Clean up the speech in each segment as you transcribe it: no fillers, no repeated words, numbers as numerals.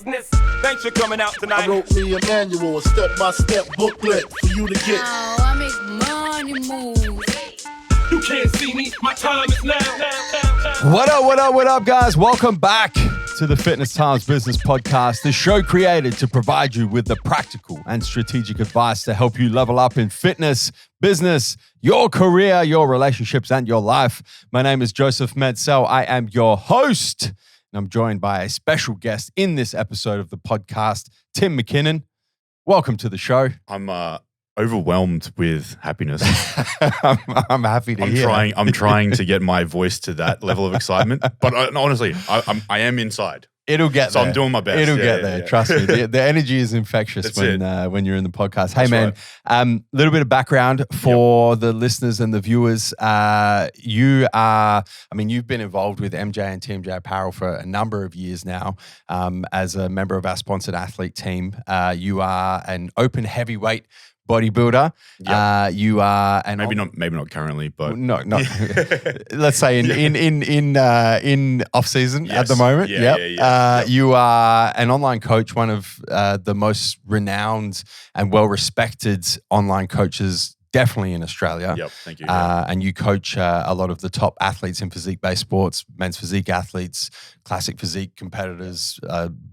business. Thanks for coming out tonight. I wrote me a manual, a step-by-step booklet for you to get. Oh, I make money move. You can't see me, my time is now. What up, guys? Welcome back to the Fitness Times Business Podcast, the show created to provide you with the practical and strategic advice to help you level up in fitness, business, your career, your relationships, and your life. My name is Joseph Mencel. I am your host, and I'm joined by a special guest in this episode of the podcast, Tim McKinnon. Welcome to the show. I'm overwhelmed with happiness. I'm happy to hear. I'm trying to get my voice to that level of excitement, but honestly, I am inside. It'll get there. So I'm doing my best. It'll get there. Trust me. The energy is infectious when you're in the podcast. Hey, man, a little bit of background for the listeners and the viewers. You've been involved with MJ and TMJ Apparel for a number of years now as a member of our sponsored athlete team. You are an open heavyweight bodybuilder. Yep. You are an maybe not currently, but no. Let's say in off season at the moment. Yeah. You are an online coach, one of the most renowned and well respected online coaches, definitely in Australia. Yep, thank you. And you coach a lot of the top athletes in physique-based sports, men's physique athletes, classic physique competitors,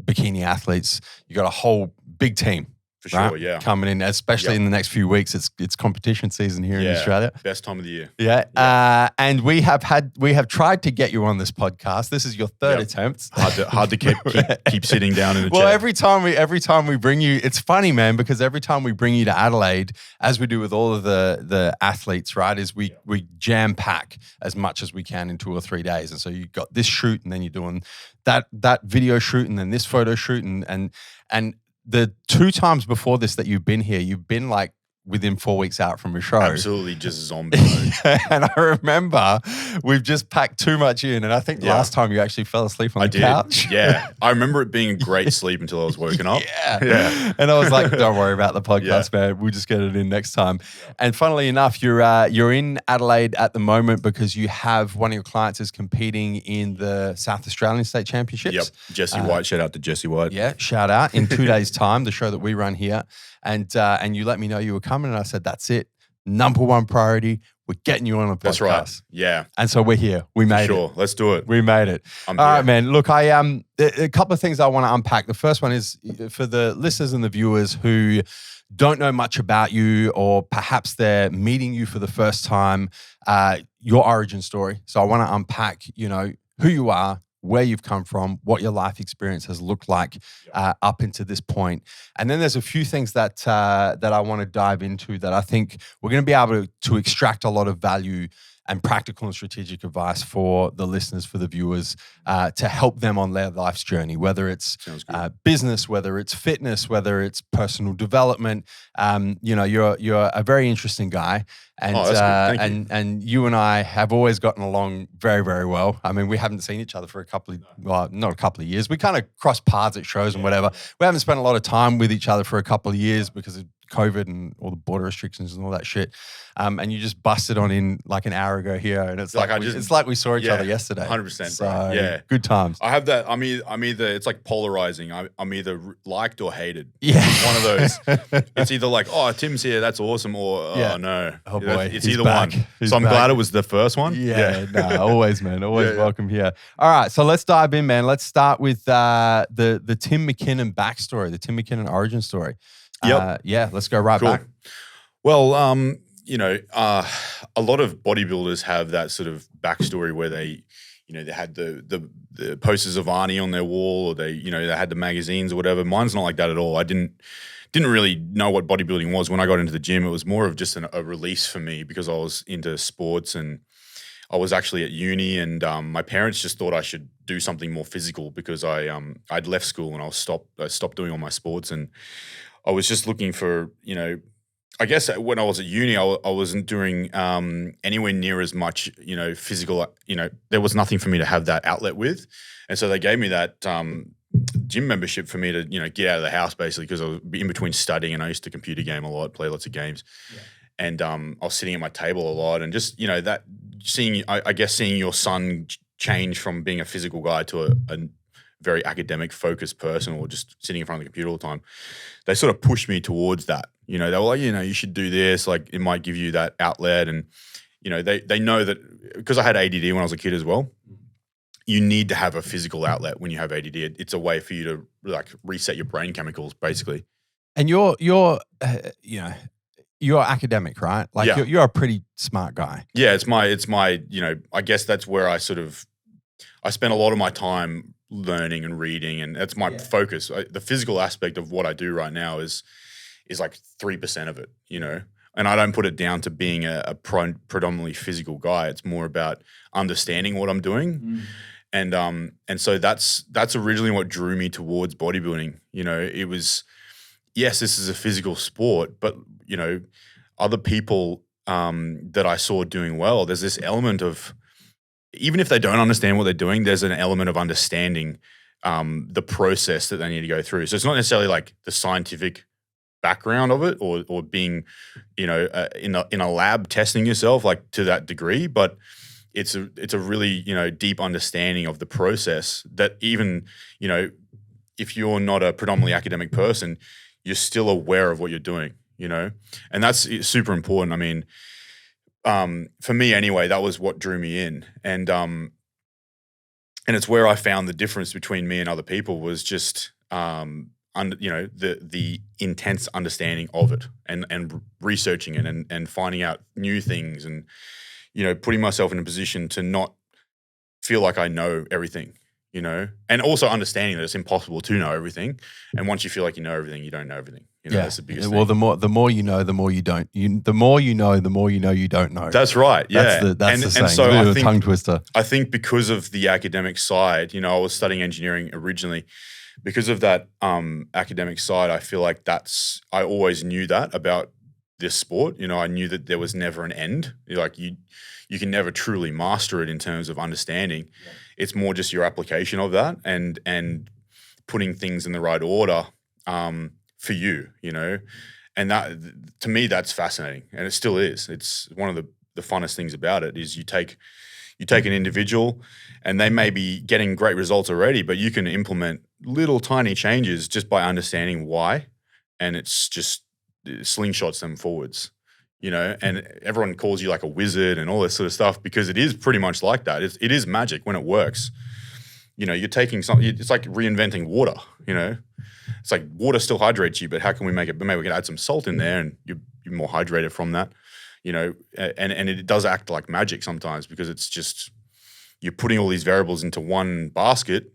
bikini athletes. You got a whole big team. For sure, yeah. Coming in, especially in the next few weeks. It's competition season here in Australia. Best time of the year. Yeah. And we have tried to get you on this podcast. This is your third attempt. Hard to keep sitting down in the chair. Well, every time we bring you, it's funny, man, because every time we bring you to Adelaide, as we do with all of the athletes, right, is we jam pack as much as we can in 2 or 3 days. And so you got this shoot, and then you're doing that video shoot, and then this photo shoot, and the 2 times before this that you've been here, you've been like within 4 weeks out from a show. Absolutely just zombie mode. And I remember we've just packed too much in. And I think last time you actually fell asleep on the couch. Yeah. I remember it being a great sleep until I was woken up. Yeah. And I was like, don't worry about the podcast, man. We'll just get it in next time. Yeah. And funnily enough, you're in Adelaide at the moment because you have one of your clients is competing in the South Australian State Championships. Yep. Jesse White. Shout out to Jesse White. Yeah. Shout out. In 2 days' time, the show that we run here. And you let me know you were coming, and I said, that's it. Number one priority. We're getting you on a podcast. That's right. Yeah. And so we're here. We made it. Sure. Let's do it. We made it. All right, man. Look, a couple of things I want to unpack. The first one is for the listeners and the viewers who don't know much about you, or perhaps they're meeting you for the first time, your origin story. So I want to unpack, who you are, where you've come from, what your life experience has looked like up into this point. And then there's a few things that I want to dive into that I think we're going to be able to extract a lot of value and practical and strategic advice for the listeners, for the viewers, to help them on their life's journey, whether it's business, whether it's fitness, whether it's personal development. You're a very interesting guy. And and you and I have always gotten along very, very well. I mean, we haven't seen each other for not a couple of years. We kind of cross paths at shows and whatever. We haven't spent a lot of time with each other for a couple of years because of COVID and all the border restrictions and all that shit. And you just busted on in like an hour ago here, and it's like we saw each other yesterday. 100%. So good times. I have that. I'm either it's like polarizing. I'm either liked or hated. Yeah, it's one of those. It's either like, oh, Tim's here, that's awesome, or oh no, oh boy, it's either one. So I'm glad it was the first one. Always, man, always welcome here. All right, so let's dive in, man. Let's start with the Tim McKinnon backstory, the Tim McKinnon origin story. Let's go right back. Well, a lot of bodybuilders have that sort of backstory where they had the posters of Arnie on their wall, or they had the magazines or whatever. Mine's not like that at all. I didn't really know what bodybuilding was when I got into the gym. It was more of just a release for me because I was into sports, and I was actually at uni, and my parents just thought I should do something more physical because I'd left school and I stopped doing all my sports, and I was just looking for, I guess when I was at uni, I wasn't doing anywhere near as much, physical, there was nothing for me to have that outlet with. And so they gave me that gym membership for me to, get out of the house basically, because I was in between studying and I used to computer game a lot, play lots of games. Yeah. And I was sitting at my table a lot, and just, that seeing your son change from being a physical guy to a very academic focused person or just sitting in front of the computer all the time, they sort of pushed me towards that. You know, they were like, you know, you should do this. Like it might give you that outlet. And, you know, they know that because I had ADD when I was a kid as well, you need to have a physical outlet when you have ADD. It's a way for you to like reset your brain chemicals basically. And you're academic, right? Like Yeah. you're a pretty smart guy. Yeah, it's my, you know, I guess that's where I spend a lot of my time learning and reading, and that's my focus. The physical aspect of what I do right now is like 3% of it, you know, and I don't put it down to being a predominantly physical guy. It's more about understanding what I'm doing. And so that's originally what drew me towards bodybuilding. You know, it was, yes, this is a physical sport, but you know, other people that I saw doing well, there's this element of, even if they don't understand what they're doing, there's an element of understanding the process that they need to go through. So it's not necessarily like the scientific background of it or being, you know, in a lab testing yourself like to that degree, but it's a really, you know, deep understanding of the process that even, you know, if you're not a predominantly academic person, you're still aware of what you're doing, you know, and that's super important. I mean, for me anyway, that was what drew me in, and it's where I found the difference between me and other people was just, you know, the intense understanding of it and researching it and finding out new things and, you know, putting myself in a position to not feel like I know everything, you know, and also understanding that it's impossible to know everything. And once you feel like you know everything, you don't know everything. You know, that's the biggest well, thing. the more you know, the more you don't. The more you know, the more you know you don't know. That's right. Yeah. That's the saying. And so a bit of I a think, tongue twister. I think because of the academic side, you know, I was studying engineering originally. Because of that academic side, I feel like I always knew that about this sport. You know, I knew that there was never an end. Like you can never truly master it in terms of understanding. Yeah. It's more just your application of that and putting things in the right order for you, you know. And that, to me, that's fascinating, and it still is. It's one of the funnest things about it is you take an individual, and they may be getting great results already, but you can implement little tiny changes just by understanding why, and it's just slingshots them forwards. You know, and everyone calls you like a wizard and all this sort of stuff because it is pretty much like that. It is magic when it works. You know, you're taking something, it's like reinventing water, you know. It's like water still hydrates you, but how can we make it? Maybe we can add some salt in there and you're more hydrated from that, you know. And it does act like magic sometimes because it's just, you're putting all these variables into one basket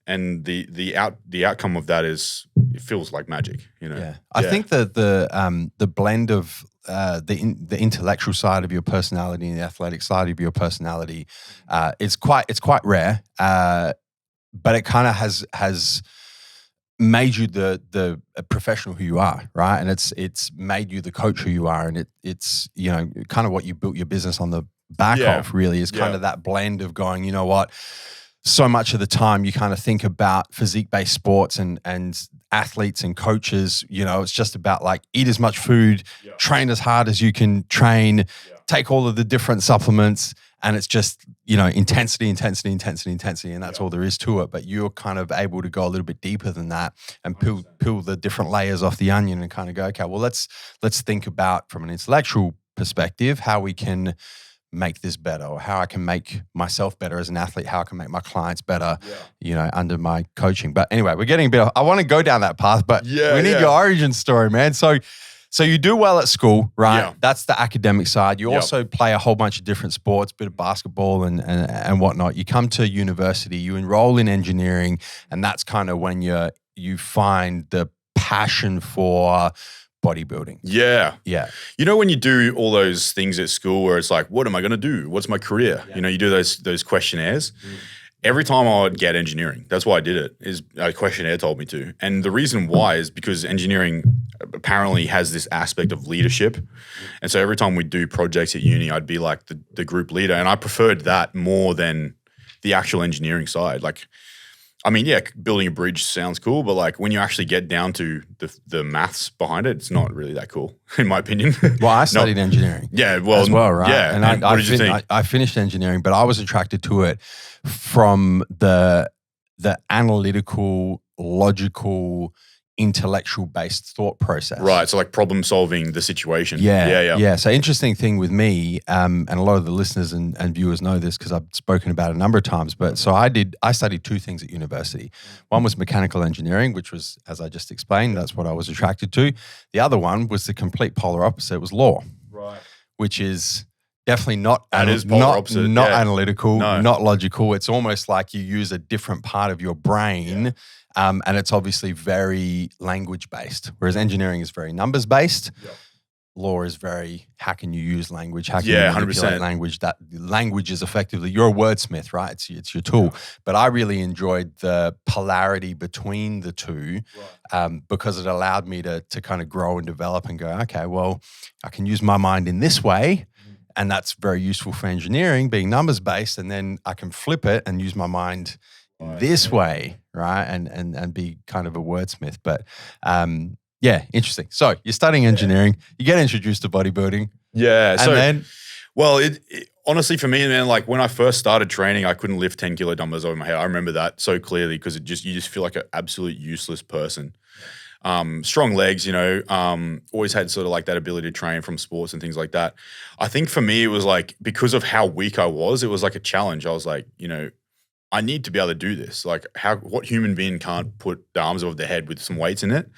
and the outcome of that is, it feels like magic, you know. Yeah. I think that the blend of the intellectual side of your personality and the athletic side of your personality, it's quite rare, but it kind of has made you the professional who you are, right? And it's made you the coach who you are, and it's you know, kind of what you built your business on the back of. Really, is kind of that blend of going, you know what. So much of the time you kind of think about physique-based sports and athletes and coaches, you know, it's just about like eat as much food, train as hard as you can train, take all of the different supplements, and it's just, you know, intensity, and that's all there is to it. But you're kind of able to go a little bit deeper than that and peel the different layers off the onion and kind of go, okay, well, let's think about from an intellectual perspective how we can make this better, or how I can make myself better as an athlete, how I can make my clients better, you know, under my coaching. But anyway, we're getting a bit, I want to go down that path, but we need your origin story, man. So you do well at school, right? Yeah. That's the academic side. You also play a whole bunch of different sports, bit of basketball and whatnot. You come to university, you enroll in engineering, and that's kind of when you find the passion for bodybuilding. Yeah. You know, when you do all those things at school where it's like, what am I going to do? What's my career? You know, you do those questionnaires. Every time I would get engineering, that's why I did it, is a questionnaire told me to. And the reason why is because engineering apparently has this aspect of leadership. And so every time we do projects at uni, I'd be like the group leader. And I preferred that more than the actual engineering side. Like, I mean, yeah, building a bridge sounds cool, but like when you actually get down to the maths behind it, it's not really that cool, in my opinion. Well, I studied engineering. Yeah, well, as well, right? Yeah. And what did you think? I finished engineering, but I was attracted to it from the the analytical, logical, intellectual based thought process. Right. So like problem solving the situation. Yeah. So interesting thing with me, and a lot of the listeners and viewers know this because I've spoken about it a number of times. But so I studied two things at university. One was mechanical engineering, which was, as I just explained, that's what I was attracted to. The other one was the complete polar opposite. It was law, Right. which is definitely not opposite. Not Yeah. analytical, No. not logical. It's almost like you use a different part of your brain. And it's obviously very language based, whereas engineering is very numbers based. Yep. Law is very, how can you use language? How can Yeah, you manipulate 100%. language? That language is effectively, you're a wordsmith, right? It's your tool. But I really enjoyed the polarity between the two because it allowed me to kind of grow and develop and go, okay, well, I can use my mind in this way. And that's very useful for engineering, being numbers based. And then I can flip it and use my mind this way, right? And be kind of a wordsmith. But yeah, interesting. So you're studying engineering, you get introduced to bodybuilding. Yeah. And So then well, it honestly for me, man, like when I first started training, I couldn't lift 10 kilo dumbbells over my head. I remember that so clearly because you just feel like an absolute useless person. Strong legs, you know, always had sort of like that ability to train from sports and things like that. I think for me, it was like, because of how weak I was, it was like a challenge. I was like, you know, I need to be able to do this. Like what human being can't put the arms over their head with some weights in it?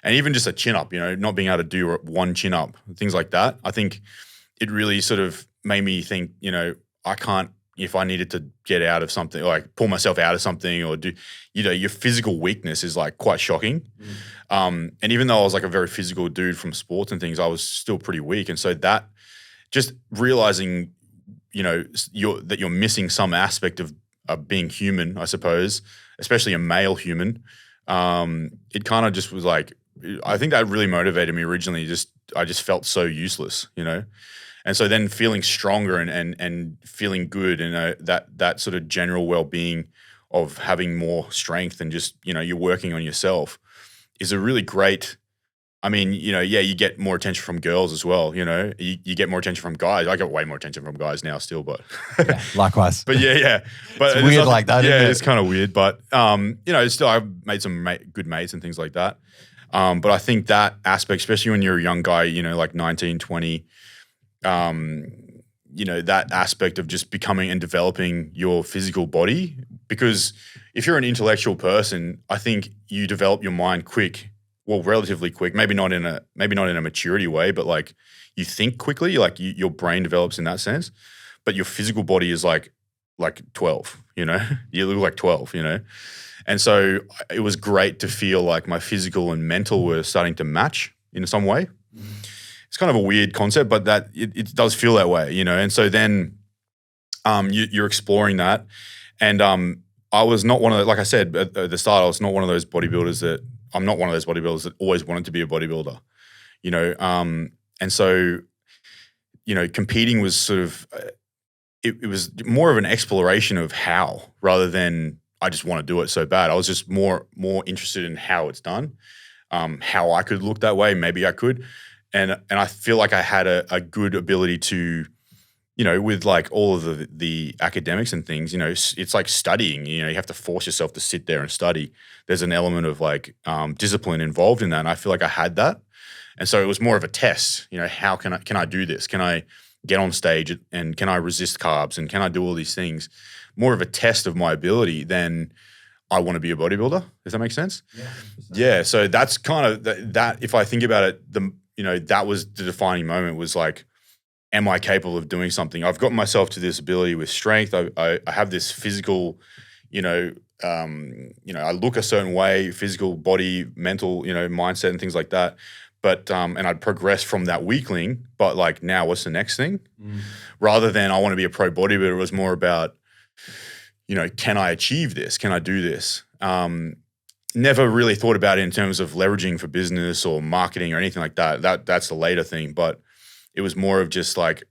And even just a chin up, you know, not being able to do one chin up, things like that. I think it really sort of made me think, you know, I can't, if I needed to get out of something, or like pull myself out of something or do, you know, your physical weakness is like quite shocking. And even though I was like a very physical dude from sports and things, I was still pretty weak. And so that just realizing, you know, that you're missing some aspect of being human, I suppose, especially a male human, it kind of just was like, I think that really motivated me originally. I just felt so useless, you know? And so then feeling stronger and feeling good and that sort of general well-being of having more strength and just, you know, you're working on yourself is a really great, I mean, you know, yeah, you get more attention from girls as well, you know, you get more attention from guys. I get way more attention from guys now still, but yeah, likewise. But yeah. But it's weird like that, yeah, isn't it? it's kind of weird, but you know, still I've made some good mates and things like that. But I think that aspect, especially when you're a young guy, you know, like 19, 20, you know, that aspect of just becoming and developing your physical body, because if you're an intellectual person, I think you develop your mind quick, well, relatively quick, maybe not in a maturity way, but like you think quickly, like your brain develops in that sense, but your physical body is like 12, you know, you look like 12, you know? And so it was great to feel like my physical and mental were starting to match in some way. It's kind of a weird concept, but that it does feel that way, you know? And so then you're exploring that. And I was not one of the, like I said at the start, I was not one of those bodybuilders that, I'm not one of those bodybuilders that always wanted to be a bodybuilder, you know? And so, you know, competing was sort of, it was more of an exploration of how, rather than I just want to do it so bad. I was just more interested in how it's done, how I could look that way. Maybe I could. And I feel like I had a good ability to, you know, with like all of the academics and things, you know, it's like studying, you know, you have to force yourself to sit there and study. There's an element of like discipline involved in that. And I feel like I had that. And so it was more of a test, you know, how can I do this? Can I get on stage and can I resist carbs and can I do all these things? More of a test of my ability than I want to be a bodybuilder. Does that make sense? Yeah. So that's kind of that if I think about it, you know, that was the defining moment, was like, am I capable of doing something? I've got myself to this ability with strength. I have this physical, you know, I look a certain way, physical, body, mental, you know, mindset and things like that. But, and I'd progress from that weakling, but like now what's the next thing? Rather than I want to be a pro bodybuilder, it was more about, you know, can I achieve this? Can I do this? Never really thought about it in terms of leveraging for business or marketing or anything like that. That's the later thing. But it was more of just like,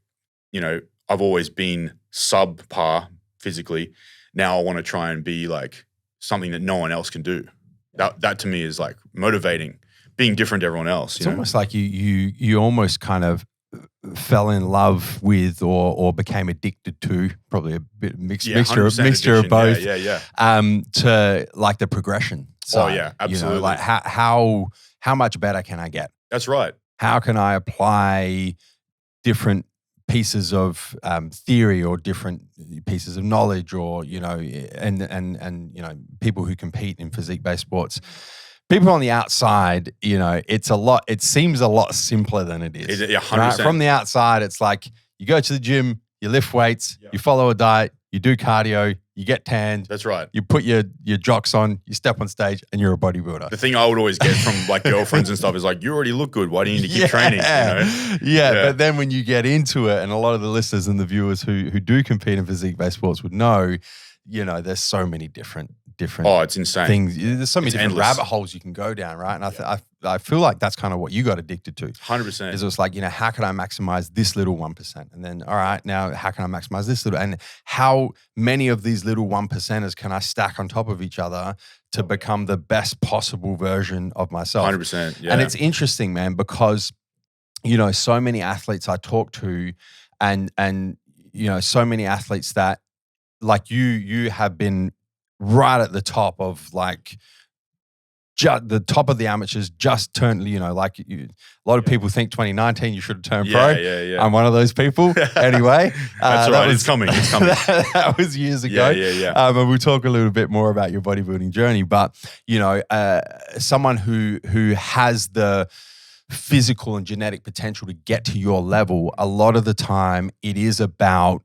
you know, I've always been subpar physically. Now I want to try and be like something that no one else can do. That to me is like motivating, being different to everyone else. It's almost like you almost kind of fell in love with or became addicted to, probably a bit mixture of addiction. both. Yeah. To like the progression side. Oh yeah, absolutely. You know, like how much better can I get? That's right. How can I apply different pieces of theory or different pieces of knowledge, or and people who compete in physique-based sports. People on the outside, it seems a lot simpler than it is. 100%. Right? From the outside, it's like you go to the gym, you lift weights, you follow a diet, you do cardio, you get tanned. That's right. You put your jocks on, you step on stage, and you're a bodybuilder. The thing I would always get from like girlfriends and stuff is like, you already look good. Why do you need to keep training? Yeah, but then when you get into it, and a lot of the listeners and the viewers who do compete in physique-based sports would know, there's so many different it's insane things. There's so many different endless rabbit holes you can go down, right? And I feel like that's kind of what you got addicted to. 100%. Is it was like, how can I maximize this little 1%? And then, all right, now how can I maximize this little? And how many of these little 1%ers can I stack on top of each other to become the best possible version of myself? 100%. Yeah. And it's interesting, man, because so many athletes I talk to, and so many athletes that like you have been right at the top of like the top of the amateurs, just turned, a lot of people think 2019 you should have turned pro. Yeah. I'm one of those people. Anyway. That's right. It's coming. That was years ago. Yeah. And we'll talk a little bit more about your bodybuilding journey. But, someone who has the physical and genetic potential to get to your level, a lot of the time it is about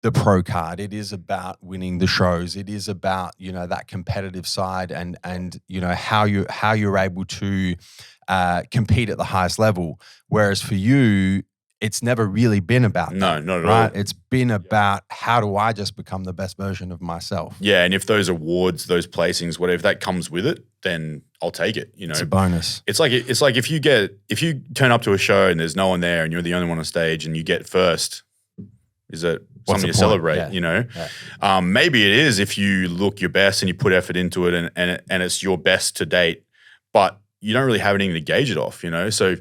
the pro card. It is about winning the shows. It is about, that competitive side and how you're able to compete at the highest level. Whereas for you, it's never really been about that. No, not at right? all. It's been about how do I just become the best version of myself? Yeah, and if those awards, those placings, whatever, if that comes with it, then I'll take it. It's a bonus. It's like if you turn up to a show and there's no one there and you're the only one on stage and you get first, is it something to celebrate? Yeah. Maybe it is if you look your best and you put effort into it and it's your best to date, but you don't really have anything to gauge it off. So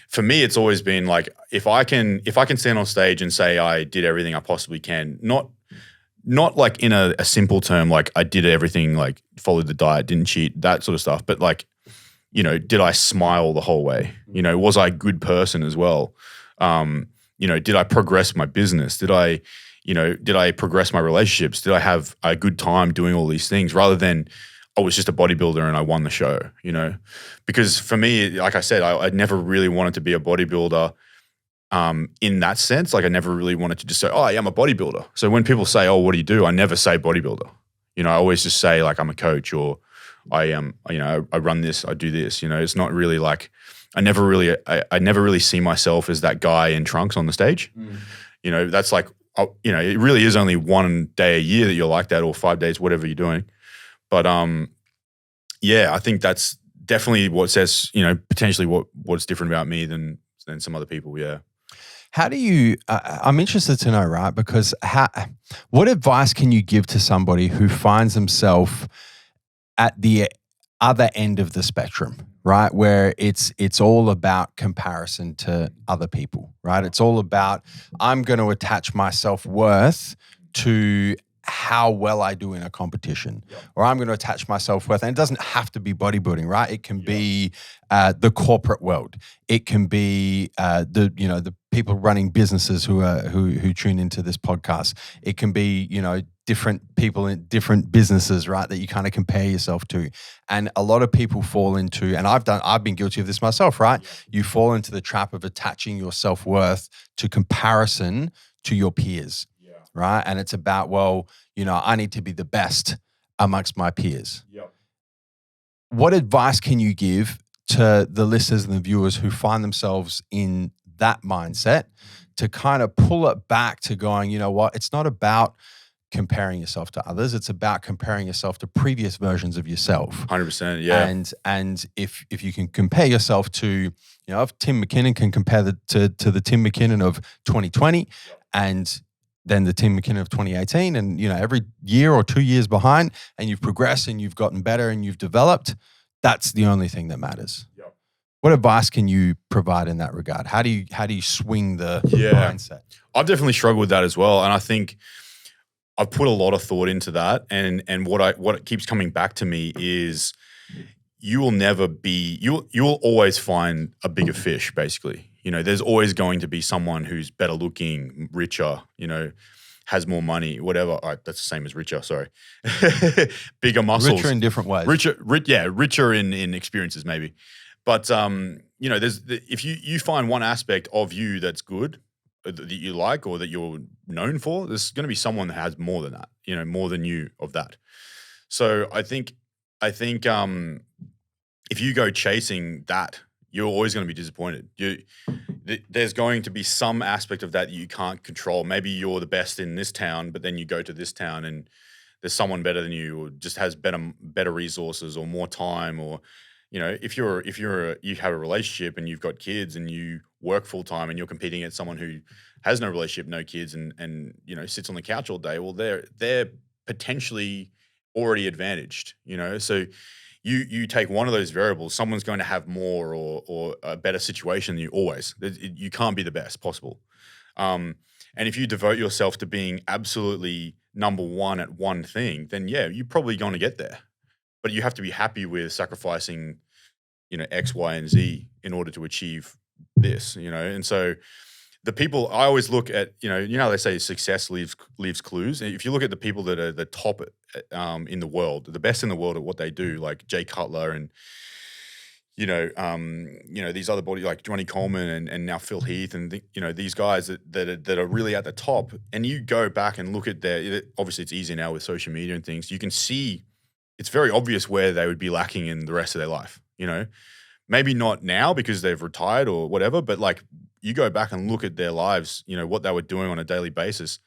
for me, it's always been like if I can stand on stage and say I did everything I possibly can, not like in a simple term, like I did everything, like followed the diet, didn't cheat, that sort of stuff, but like, did I smile the whole way? Was I a good person as well? Did I progress my business? Did I progress my relationships? Did I have a good time doing all these things rather than I was just a bodybuilder and I won the show, Because for me, like I said, I never really wanted to be a bodybuilder in that sense. Like I never really wanted to just say, oh, yeah, I'm a bodybuilder. So when people say, oh, what do you do? I never say bodybuilder. I always just say like I'm a coach or I am, I run this, I do this. It's not really like I never really see myself as that guy in trunks on the stage. That's like, it really is only one day a year that you're like that, or 5 days, whatever you're doing. But I think that's definitely what says, potentially what's different about me than some other people. Yeah. How do you? I'm interested to know, right? Because what advice can you give to somebody who finds himself at the other end of the spectrum, right? Where it's all about comparison to other people, right? It's all about I'm going to attach my self-worth to how well I do in a competition, or I'm going to attach my self-worth, and it doesn't have to be bodybuilding, right? It can be the corporate world. It can be the people running businesses who tune into this podcast. It can be different people in different businesses, right? That you kind of compare yourself to, and a lot of people fall into, and I've been guilty of this myself, right? You fall into the trap of attaching your self-worth to comparison to your peers. Right. And it's about, I need to be the best amongst my peers. Yep. What advice can you give to the listeners and the viewers who find themselves in that mindset to kind of pull it back to going, it's not about comparing yourself to others. It's about comparing yourself to previous versions of yourself. 100%. Yeah. And if you can compare yourself to, if Tim McKinnon can compare to the Tim McKinnon of 2020 and then the Tim McKinnon of 2018, and every year or 2 years behind, and you've progressed and you've gotten better and you've developed, that's the only thing that matters. Yep. What advice can you provide in that regard? How do you swing the mindset? I've definitely struggled with that as well, and I think I've put a lot of thought into that. And what it keeps coming back to me is you will always find a bigger fish. Basically, there's always going to be someone who's better looking, richer, has more money, whatever. All right, that's the same as richer. Sorry, bigger muscles, richer in different ways. Richer in experiences maybe. But if you find one aspect of you that's good, that you like, or that you're known for, there's going to be someone that has more than that. More than you of that. So I think if you go chasing that, you're always going to be disappointed. There's going to be some aspect of that you can't control. Maybe you're the best in this town, but then you go to this town and there's someone better than you, or just has better resources or more time, or if you have a relationship and you've got kids and you work full time and you're competing against someone who has no relationship, no kids, and sits on the couch all day, well, they're potentially already advantaged. So you take one of those variables, someone's going to have more or a better situation than you always. You can't be the best possible. And if you devote yourself to being absolutely number one at one thing, then yeah, you're probably going to get there. But you have to be happy with sacrificing, X, Y, and Z in order to achieve this, And so the people I always look at, how they say success leaves clues. And if you look at the people that are the top in the world, the best in the world at what they do, like Jay Cutler and these other like Johnny Coleman and now Phil Heath and these guys that are really at the top, and you go back and look at obviously it's easier now with social media and things, you can see it's very obvious where they would be lacking in the rest of their life. Maybe not now because they've retired or whatever, but like you go back and look at their lives, what they were doing on a daily basis.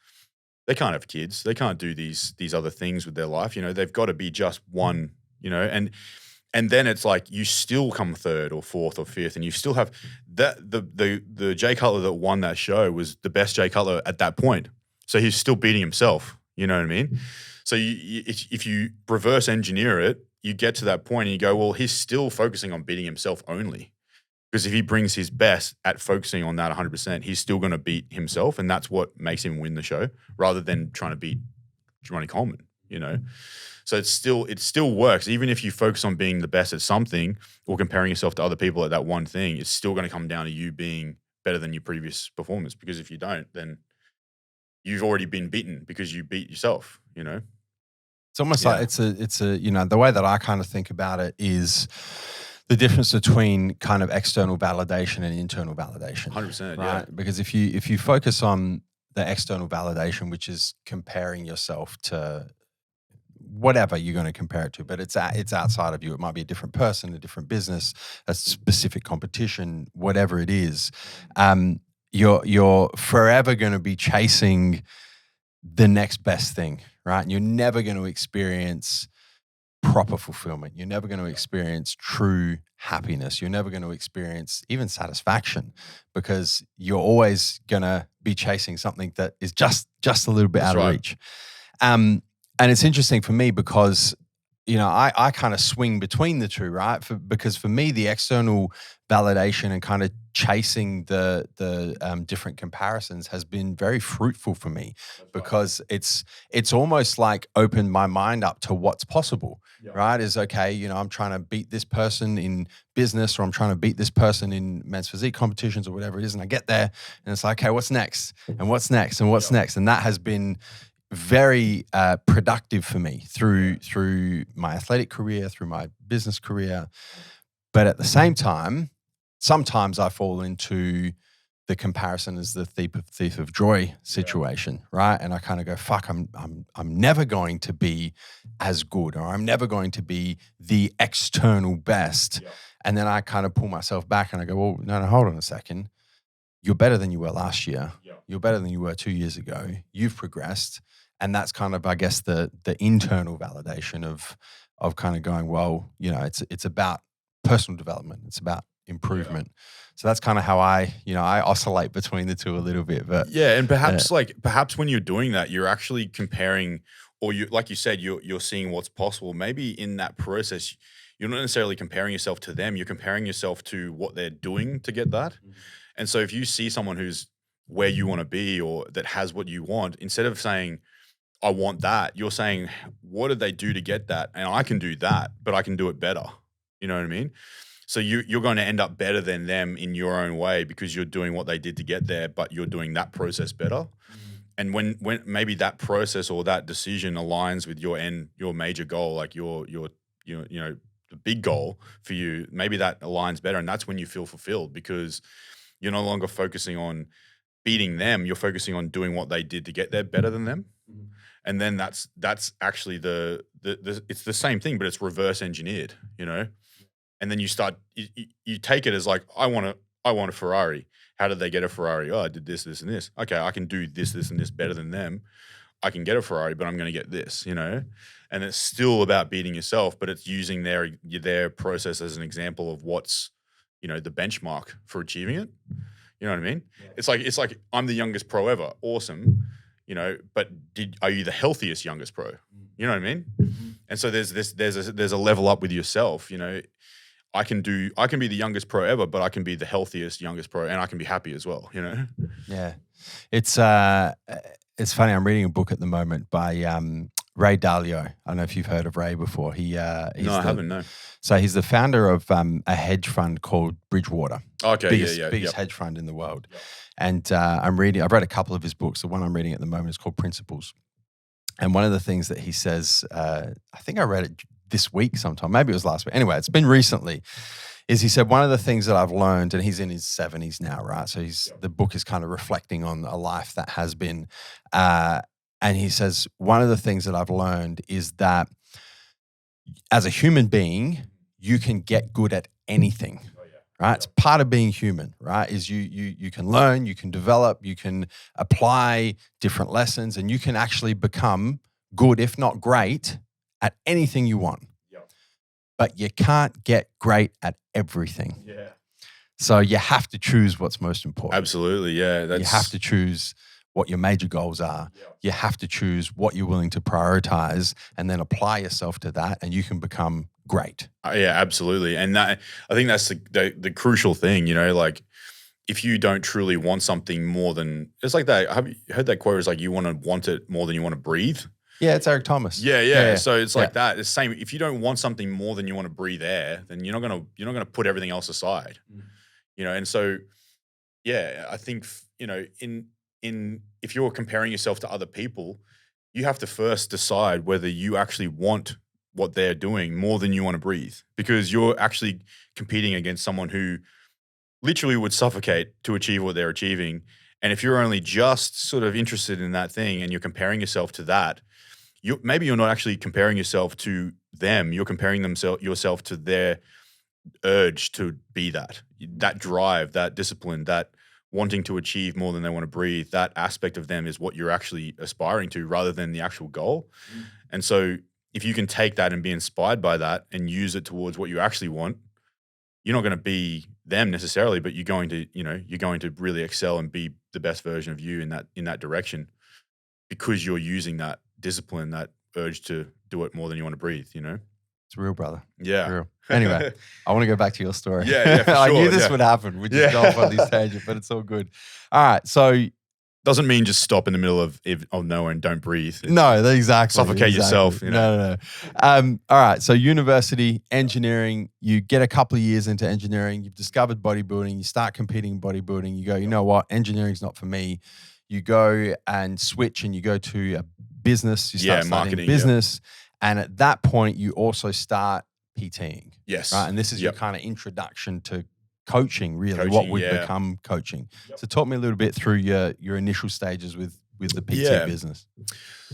They can't have kids. They can't do these other things with their life. They've got to be just one, and then it's like you still come third or fourth or fifth, and you still have that. The Jay Cutler that won that show was the best Jay Cutler at that point. So he's still beating himself. You know what I mean? So if you reverse engineer it, you get to that point and you go, well, he's still focusing on beating himself only. Because if he brings his best at focusing on that 100%, he's still going to beat himself, and that's what makes him win the show, rather than trying to beat Johnny Coleman. So it still works. Even if you focus on being the best at something or comparing yourself to other people at that one thing, it's still going to come down to you being better than your previous performance. Because if you don't, then you've already been beaten because you beat yourself. It's almost like it's a the way that I kind of think about it is the difference between kind of external validation and internal validation. 100%, right? yeah. Because if you focus on the external validation, which is comparing yourself to whatever you're going to compare it to, but it's outside of you. It might be a different person, a different business, a specific competition, whatever it is. You're forever going to be chasing the next best thing, right? And you're never going to experience proper fulfillment. You're never going to experience true happiness. You're never going to experience even satisfaction, because you're always going to be chasing something that is just a little bit out of reach. And it's interesting for me because, I kind of swing between the two, right? Because for me, the external validation and kind of chasing the different comparisons has been very fruitful for me, because it's almost like opened my mind up to what's possible, right? Is okay, I'm trying to beat this person in business, or I'm trying to beat this person in men's physique competitions or whatever it is, and I get there and it's like, okay, what's next? And what's next? And what's next? And that has been very productive for me through my athletic career, through my business career. But at the same time, sometimes I fall into the comparison as the thief of joy situation, right? And I kind of go, fuck, I'm never going to be as good, or I'm never going to be the external best. Yeah. And then I kind of pull myself back and I go, well, no, hold on a second. You're better than you were last year. Yeah. You're better than you were 2 years ago. You've progressed. And that's kind of, I guess, the internal validation of kind of going, well, it's about personal development. It's about improvement. Yeah. So that's kind of how I oscillate between the two a little bit. But yeah, and perhaps when you're doing that, you're actually comparing, or like you said, you're seeing what's possible. Maybe in that process, you're not necessarily comparing yourself to them. You're comparing yourself to what they're doing to get that. And so if you see someone who's where you want to be or that has what you want, instead of saying, I want that, you're saying, what did they do to get that? And I can do that, but I can do it better. You know what I mean? So you're going to end up better than them in your own way because you're doing what they did to get there, but you're doing that process better. And when maybe that process or that decision aligns with your major goal, like your the big goal for you, maybe that aligns better, and that's when you feel fulfilled because you're no longer focusing on beating them. You're focusing on doing what they did to get there better than them. And then that's actually the it's the same thing, but it's reverse engineered, you know. And then you take it as like, I want a Ferrari. How did they get a Ferrari? Oh, I did this, this, and this. Okay, I can do this, this, and this better than them. I can get a Ferrari, but I'm going to get this, you know. And it's still about beating yourself, but it's using their process as an example of what's, you know, the benchmark for achieving it. You know what I mean? Yeah. It's like I'm the youngest pro ever. Awesome. You know, but are you the healthiest youngest pro? You know what I mean? And so there's a level up with yourself, you know. I can be the youngest pro ever, but I can be the healthiest youngest pro and I can be happy as well, you know? Yeah. It's funny. I'm reading a book at the moment by Ray Dalio. I don't know if you've heard of Ray before. I haven't, no. So he's the founder of a hedge fund called Bridgewater. Okay, biggest hedge fund in the world. Yep. And I've read a couple of his books. The one I'm reading at the moment is called Principles. And one of the things that he says, I think I read it this week sometime, maybe it was last week. Anyway, it's been recently, is he said, one of the things that I've learned, and he's in his 70s now, right? So the book is kind of reflecting on a life that has been, and he says, one of the things that I've learned is that as a human being, you can get good at anything. Right? It's part of being human, right? Is you can learn, you can develop, you can apply different lessons, and you can actually become good, if not great, at anything you want. Yep. But you can't get great at everything. Yeah. So you have to choose what's most important. Absolutely, yeah. You have to choose what your major goals are. Yep. You have to choose what you're willing to prioritize and then apply yourself to that, and you can become great. Yeah, absolutely. And I think that's the crucial thing, you know, like if you don't truly want something more than, it's like that, have you heard that quote? It's like you want it more than you want to breathe. Yeah, it's Eric Thomas. Yeah. So it's like that. It's the same. If you don't want something more than you want to breathe air, then you're not gonna put everything else aside. You know, and so yeah, I think, you know, in if you're comparing yourself to other people, you have to first decide whether you actually want what they're doing more than you want to breathe, because you're actually competing against someone who literally would suffocate to achieve what they're achieving. And if you're only just sort of interested in that thing and you're comparing yourself to that, maybe you're not actually comparing yourself to them. You're comparing yourself to their urge to be that drive, that discipline, that wanting to achieve more than they want to breathe. That aspect of them is what you're actually aspiring to rather than the actual goal. And so if you can take that and be inspired by that and use it towards what you actually want, you're not going to be them necessarily, but you're going to really excel and be the best version of you in that direction, because you're using that discipline, that urge to do it more than you want to breathe, you know? It's real, brother. Yeah. It's real. Anyway, I want to go back to your story. Yeah, for sure. I knew this would happen. We just go off on this tangent, but it's all good. All right, so doesn't mean just stop in the middle of nowhere and don't breathe. No, exactly. Suffocate yourself. You know? No. All right. So university, engineering, you get a couple of years into engineering, you've discovered bodybuilding, you start competing in bodybuilding, you go, you know what, engineering's not for me. You go and switch and you go to a business, you start studying marketing, business. And at that point, you also start PTing. Yes. Right. And this is your kind of introduction to coaching, really, what would become coaching. So talk me a little bit through your initial stages with the PT business.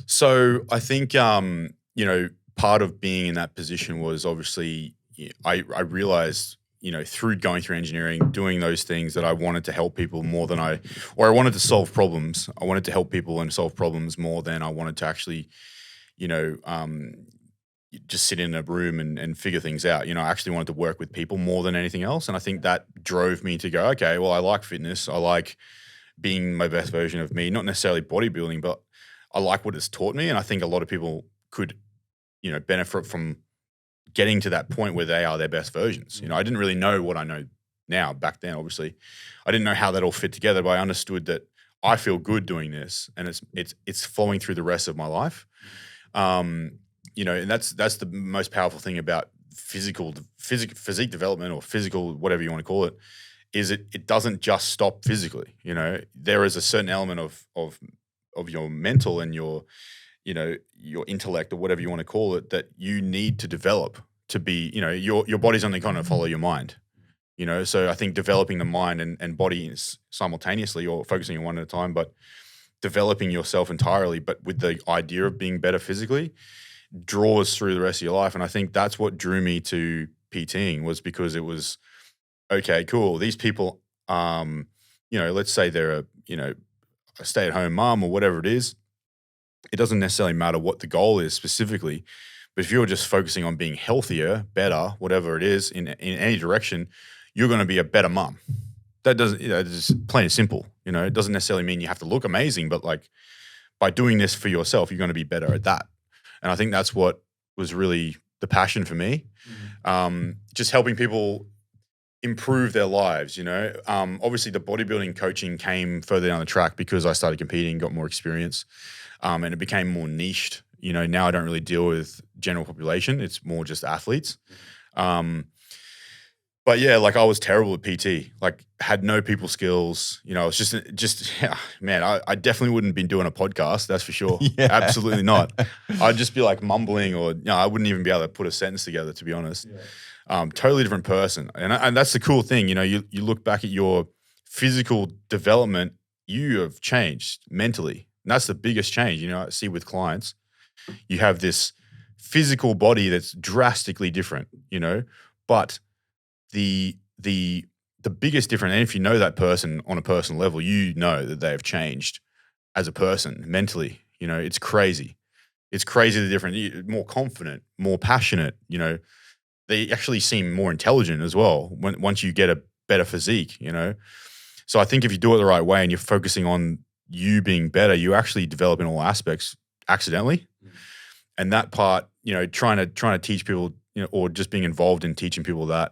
So I think, you know, part of being in that position was obviously I realized, you know, through going through engineering, doing those things, that I wanted to help people more than I wanted to solve problems. I wanted to help people and solve problems more than I wanted to actually, you know, just sit in a room and figure things out. You know, I actually wanted to work with people more than anything else. And I think that drove me to go, okay, well, I like fitness. I like being my best version of me, not necessarily bodybuilding, but I like what it's taught me. And I think a lot of people could, you know, benefit from getting to that point where they are their best versions. You know, I didn't really know what I know now. Back then, obviously, I didn't know how that all fit together, but I understood that I feel good doing this, and it's flowing through the rest of my life. You know, and that's the most powerful thing about physique development, or physical, whatever you want to call it, is it doesn't just stop physically. You know, there is a certain element of your mental and your, you know, your intellect, or whatever you want to call it, that you need to develop to be, you know, your body's only going to follow your mind. You know, so I think developing the mind and body simultaneously, or focusing on one at a time, but developing yourself entirely, but with the idea of being better physically, draws through the rest of your life. And I think that's what drew me to PTing, was because it was, okay, cool. These people, you know, let's say they're a stay-at-home mom or whatever it is. It doesn't necessarily matter what the goal is specifically, but if you're just focusing on being healthier, better, whatever it is, in any direction, you're going to be a better mom. That doesn't, you know, it's just plain and simple. You know, it doesn't necessarily mean you have to look amazing, but like, by doing this for yourself, you're going to be better at that. And I think that's what was really the passion for me. Just helping people improve their lives, you know. Obviously the bodybuilding coaching came further down the track because I started competing, got more experience, and it became more niched. You know, now I don't really deal with general population. It's more just athletes. But yeah, like I was terrible at PT, like had no people skills. You know, I was just yeah, man, I definitely wouldn't be doing a podcast. That's for sure. Yeah. Absolutely not. I'd just be like mumbling, or, you know, I wouldn't even be able to put a sentence together, to be honest. Yeah. Totally different person. And that's the cool thing. You know, you look back at your physical development, you have changed mentally. And that's the biggest change. You know, I see with clients, you have this physical body that's drastically different, you know, but the biggest difference, and if you know that person on a personal level, you know that they have changed as a person mentally. You know, it's crazy. It's crazy the different, more confident, more passionate, you know. They actually seem more intelligent as well once you get a better physique, you know. So I think if you do it the right way and you're focusing on you being better, you actually develop in all aspects accidentally. And that part, you know, trying to teach people, you know, or just being involved in teaching people that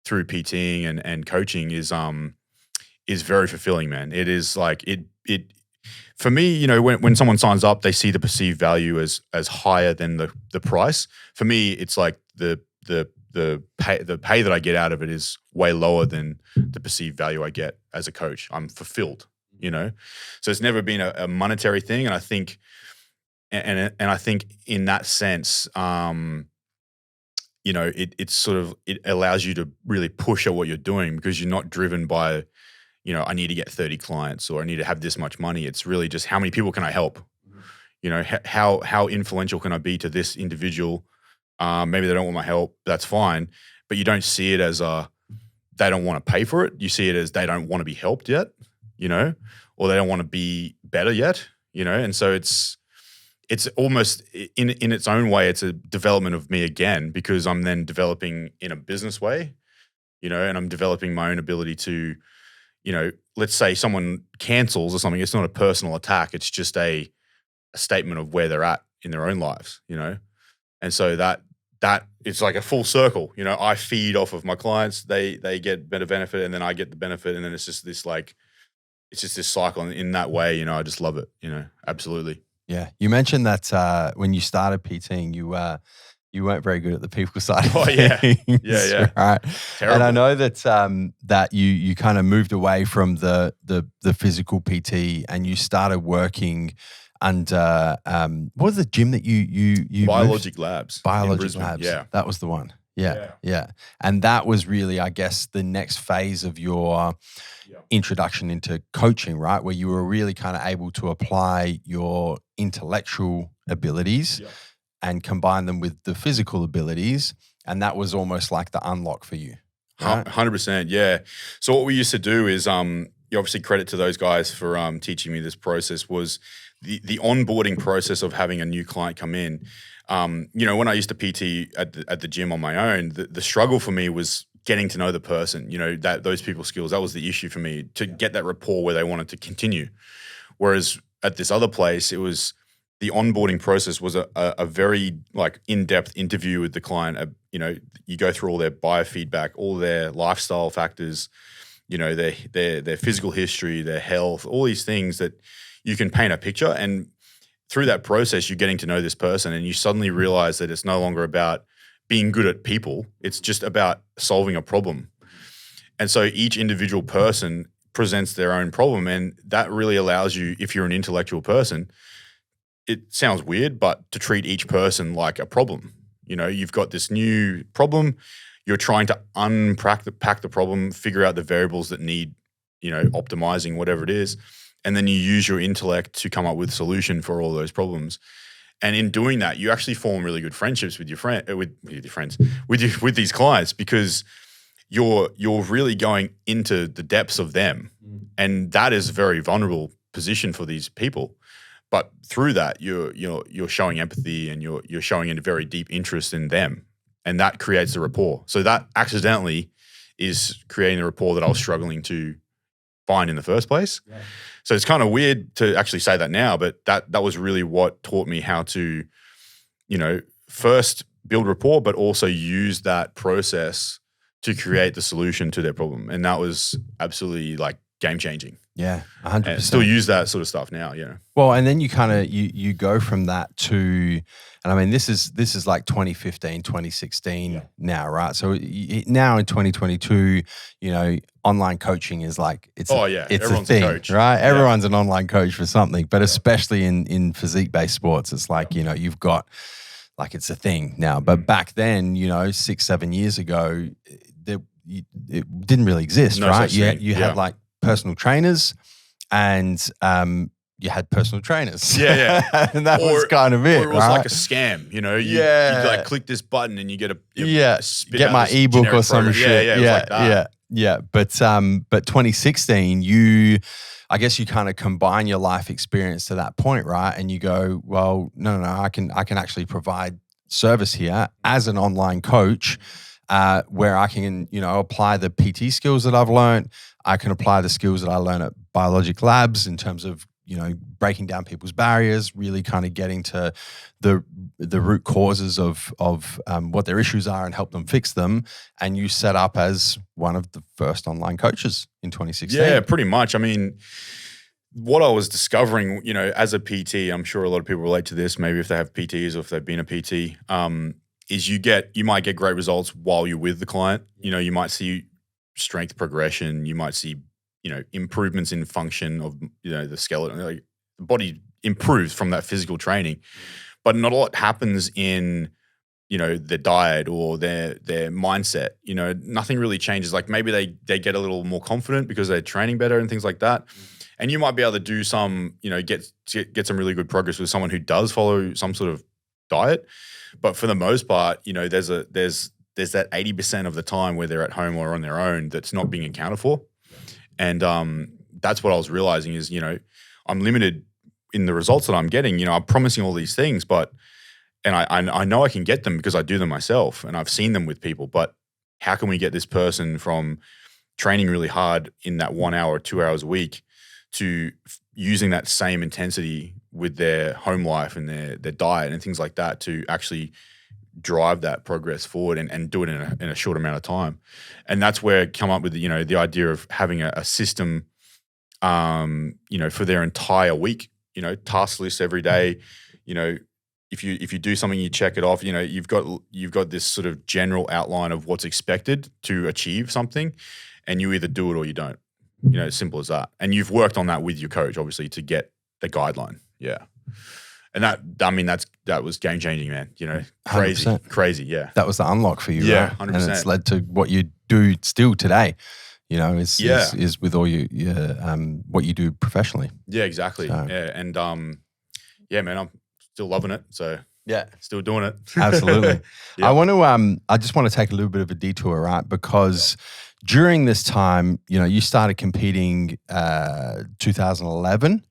through PTing and coaching is very fulfilling, man. It is like it for me, you know, when someone signs up, they see the perceived value as higher than the price. For me, it's like the pay that I get out of it is way lower than the perceived value I get as a coach. I'm fulfilled, you know. So it's never been a monetary thing, and I think and I think in that sense, you know, it allows you to really push at what you're doing, because you're not driven by, you know, I need to get 30 clients or I need to have this much money. It's really just how many people can I help? You know, how influential can I be to this individual? Maybe they don't want my help. That's fine. But you don't see it as they don't want to pay for it. You see it as they don't want to be helped yet, you know, or they don't want to be better yet, you know. And so it's almost in its own way, it's a development of me again, because I'm then developing in a business way, you know, and I'm developing my own ability to, you know, let's say someone cancels or something. It's not a personal attack. It's just a statement of where they're at in their own lives, you know. And so that it's like a full circle, you know. I feed off of my clients, they get better benefit, and then I get the benefit, and then it's just this cycle. And in that way, you know, I just love it, you know. Absolutely. Yeah, you mentioned that when you started PTing, you weren't very good at the people side. Oh yeah, yeah. Right. Terrible. And I know that that you kind of moved away from the physical PT and you started working under what was the gym that you Biologic Labs. Biologic Labs. Yeah, that was the one. Yeah. And that was really, I guess, the next phase of your introduction into coaching, right? Where you were really kind of able to apply your intellectual abilities and combine them with the physical abilities. And that was almost like the unlock for you. Right? 100%. Yeah. So what we used to do is, you obviously credit to those guys for teaching me this process, was the onboarding process of having a new client come in. You know, when I used to PT at the gym on my own, the struggle for me was getting to know the person, you know, those people skills. That was the issue for me, to get that rapport where they wanted to continue. Whereas at this other place, it was the onboarding process was a very like in-depth interview with the client, you know, you go through all their biofeedback, all their lifestyle factors, you know, their physical history, their health, all these things that you can paint a picture. And through that process, you're getting to know this person, and you suddenly realize that it's no longer about being good at people. It's just about solving a problem. And so each individual person presents their own problem, and that really allows you, if you're an intellectual person, it sounds weird, but to treat each person like a problem. You know, you've got this new problem, you're trying to unpack the problem, figure out the variables that need, you know, optimizing, whatever it is, and then you use your intellect to come up with a solution for all those problems. And in doing that, you actually form really good friendships with your with these clients, because you're really going into the depths of them, and that is a very vulnerable position for these people. But through that, you're showing empathy, and you're showing a very deep interest in them, and that creates a rapport. So that accidentally is creating the rapport that I was struggling to find in the first place. Yeah. So it's kind of weird to actually say that now, but that was really what taught me how to, you know, first build rapport, but also use that process to create the solution to their problem. And that was absolutely like game changing. Yeah, 100%. And still use that sort of stuff now, you know. Well, and then you kind of you go from that to, and I mean this is like 2015, 2016 now, right? So now in 2022, you know, online coaching is like it's everyone's a thing, a coach, right? Yeah. Everyone's an online coach for something, but especially in physique based sports, it's like, you know, you've got like it's a thing now. But back then, you know, 6-7 years ago, it didn't really exist, right? You had like personal trainers, and you had personal trainers. Yeah. And that was kind of it, or it was right? like a scam, you know? You like click this button and you get get my ebook or some shit. Yeah, it was like that. Yeah. But 2016, I guess you kind of combine your life experience to that point, right? And you go, well, no, I can actually provide service here as an online coach, where I can, you know, apply the PT skills that I've learned. I can apply the skills that I learned at Biologic Labs in terms of, you know, breaking down people's barriers, really kind of getting to the root causes of what their issues are and help them fix them. And you set up as one of the first online coaches in 2016. Yeah, pretty much. I mean, what I was discovering, you know, as a PT, I'm sure a lot of people relate to this, maybe if they have PTs or if they've been a PT, is you might get great results while you're with the client. You know, you might see strength progression, you might see, you know, improvements in function of, you know, the skeleton, like the body improves from that physical training, but not a lot happens in, you know, their diet or their mindset. You know, nothing really changes. Like maybe they get a little more confident because they're training better and things like that. And you might be able to do some, you know, get some really good progress with someone who does follow some sort of diet. But for the most part, you know, there's that 80% of the time where they're at home or on their own that's not being accounted for. And that's what I was realizing is, you know, I'm limited in the results that I'm getting. You know, I'm promising all these things, and I know I can get them because I do them myself and I've seen them with people. But how can we get this person from training really hard in that 1 hour or 2 hours a week to using that same intensity with their home life and their diet and things like that to actually drive that progress forward and do it in a short amount of time? And that's where I come up with, you know, the idea of having a system, you know, for their entire week, you know, task lists every day. You know, if you do something, you check it off. You know, you've got this sort of general outline of what's expected to achieve something, and you either do it or you don't. You know, simple as that. And you've worked on that with your coach, obviously, to get the guideline. Yeah. And that was game changing, man. You know, crazy. Yeah. That was the unlock for you, yeah, right? 100%. And it's led to what you do still today. You know, is with all what you do professionally. Yeah, exactly. So. Yeah, and yeah, man, I'm still loving it. So yeah, still doing it. Absolutely. Yeah. I just want to take a little bit of a detour, right? Because during this time, you know, you started competing 2011.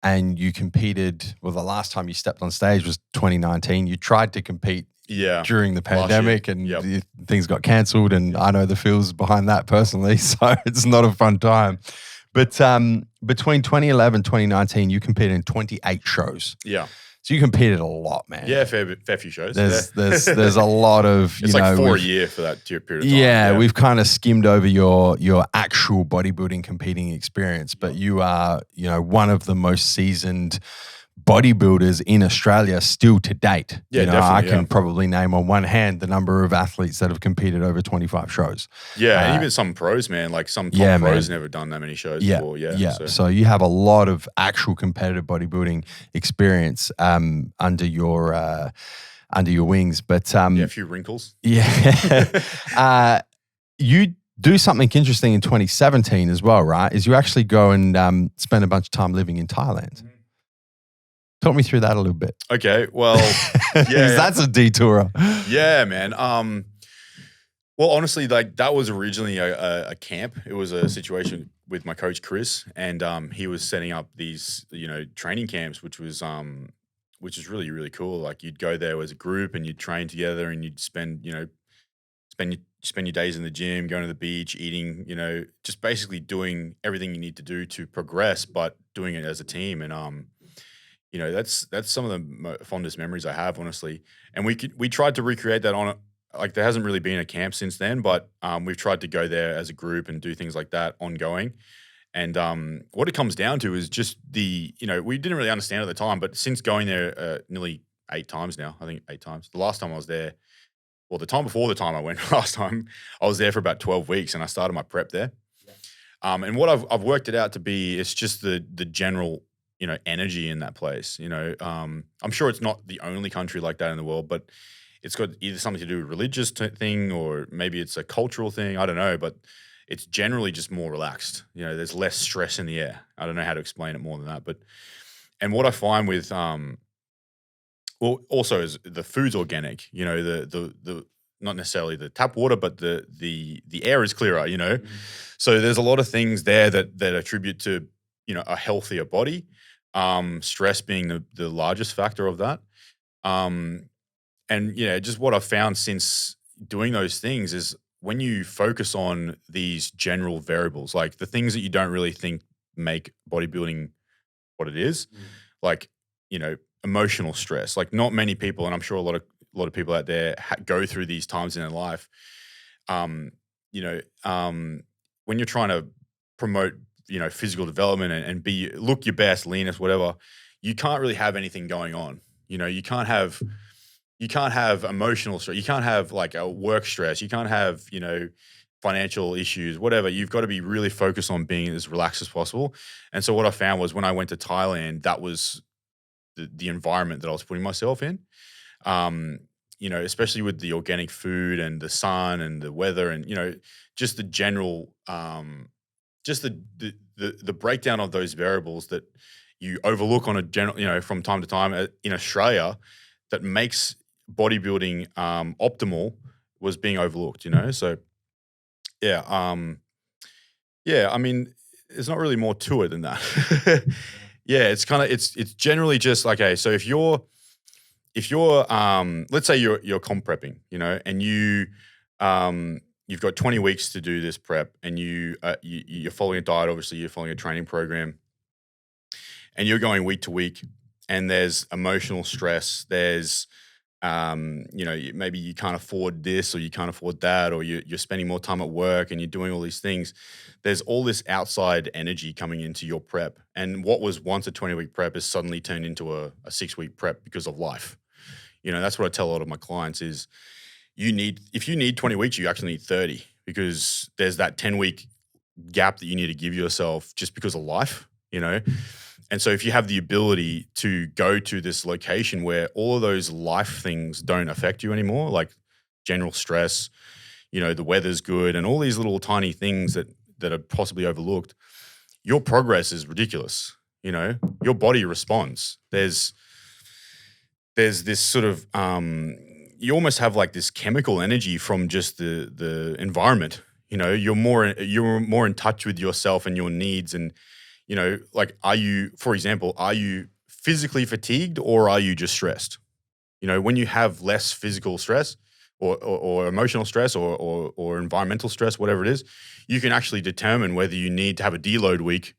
And you competed, well, the last time you stepped on stage was 2019. You tried to compete during the pandemic and things got cancelled. And I know the feels behind that personally. So it's not a fun time. But between 2011 and 2019, you competed in 28 shows. Yeah. So you competed a lot, man. Yeah, fair few shows. There's a lot of it's like 4 a year for that period of time. Yeah, we've kind of skimmed over your actual bodybuilding competing experience, but you are, one of the most seasoned bodybuilders in Australia still to date. Yeah, I definitely, can probably name on one hand the number of athletes that have competed over 25 shows. Yeah, and even some pros, man. Like some top pros never done that many shows before. Yeah. So you have a lot of actual competitive bodybuilding experience under your wings. But a few wrinkles. Yeah. You do something interesting in 2017 as well, right? Is you actually go and spend a bunch of time living in Thailand. Talk me through that a little bit. Okay, well, that's a detour. Yeah, man. Well, honestly, like that was originally a camp. It was a situation with my coach Chris, and he was setting up these, training camps, which is really, really cool. Like you'd go there as a group and you'd train together, and you'd spend your days in the gym, going to the beach, eating, just basically doing everything you need to do to progress, but doing it as a team. And that's some of the fondest memories I have, honestly. And we tried to recreate that on like there hasn't really been a camp since then, but we've tried to go there as a group and do things like that ongoing. And what it comes down to is just we didn't really understand at the time, but since going there nearly 8 times now, I think 8 times. The last time I was there, well, the time before the time I went last time, I was there for about 12 weeks and I started my prep there. And what I've worked it out to be, it's just the general energy in that place. I'm sure it's not the only country like that in the world, but it's got either something to do with religious thing or maybe it's a cultural thing. I don't know, but it's generally just more relaxed. There's less stress in the air. I don't know how to explain it more than that, and what I find with also is the food's organic. The not necessarily the tap water, but the air is clearer. So there's a lot of things there that attribute to a healthier body. Stress being the largest factor of that. And just what I've found since doing those things is when you focus on these general variables, like the things that you don't really think make bodybuilding what it is, like, emotional stress. Like not many people, and I'm sure a lot of people out there go through these times in their life. When you're trying to promote physical development and look your best, leanest, whatever, you can't really have anything going on. You can't have emotional stress. You can't have like a work stress. You can't have, financial issues, whatever. You've got to be really focused on being as relaxed as possible. And so what I found was when I went to Thailand, that was the environment that I was putting myself in. Especially with the organic food and the sun and the weather and, just the general, just the breakdown of those variables that you overlook on a general, from time to time in Australia that makes bodybuilding optimal was being overlooked, So, yeah. I mean, there's not really more to it than that. Yeah, it's kind of it's generally just okay. So if you're let's say you're comp prepping, and you've got 20 weeks to do this prep, and you're following a diet. Obviously, you're following a training program, and you're going week to week. And there's emotional stress. There's maybe you can't afford this or you can't afford that, or you're spending more time at work and you're doing all these things. There's all this outside energy coming into your prep. And what was once a 20-week prep is suddenly turned into a 6-week prep because of life. That's what I tell a lot of my clients is if you need 20 weeks, you actually need 30 because there's that 10-week gap that you need to give yourself just because of life, And so if you have the ability to go to this location where all of those life things don't affect you anymore, like general stress, the weather's good and all these little tiny things that are possibly overlooked, your progress is ridiculous. Your body responds. There's this sort of, you almost have like this chemical energy from just the environment. You're more in touch with yourself and your needs and, like, are you physically fatigued or are you just stressed? When you have less physical stress or emotional stress or environmental stress, whatever it is, you can actually determine whether you need to have a deload week,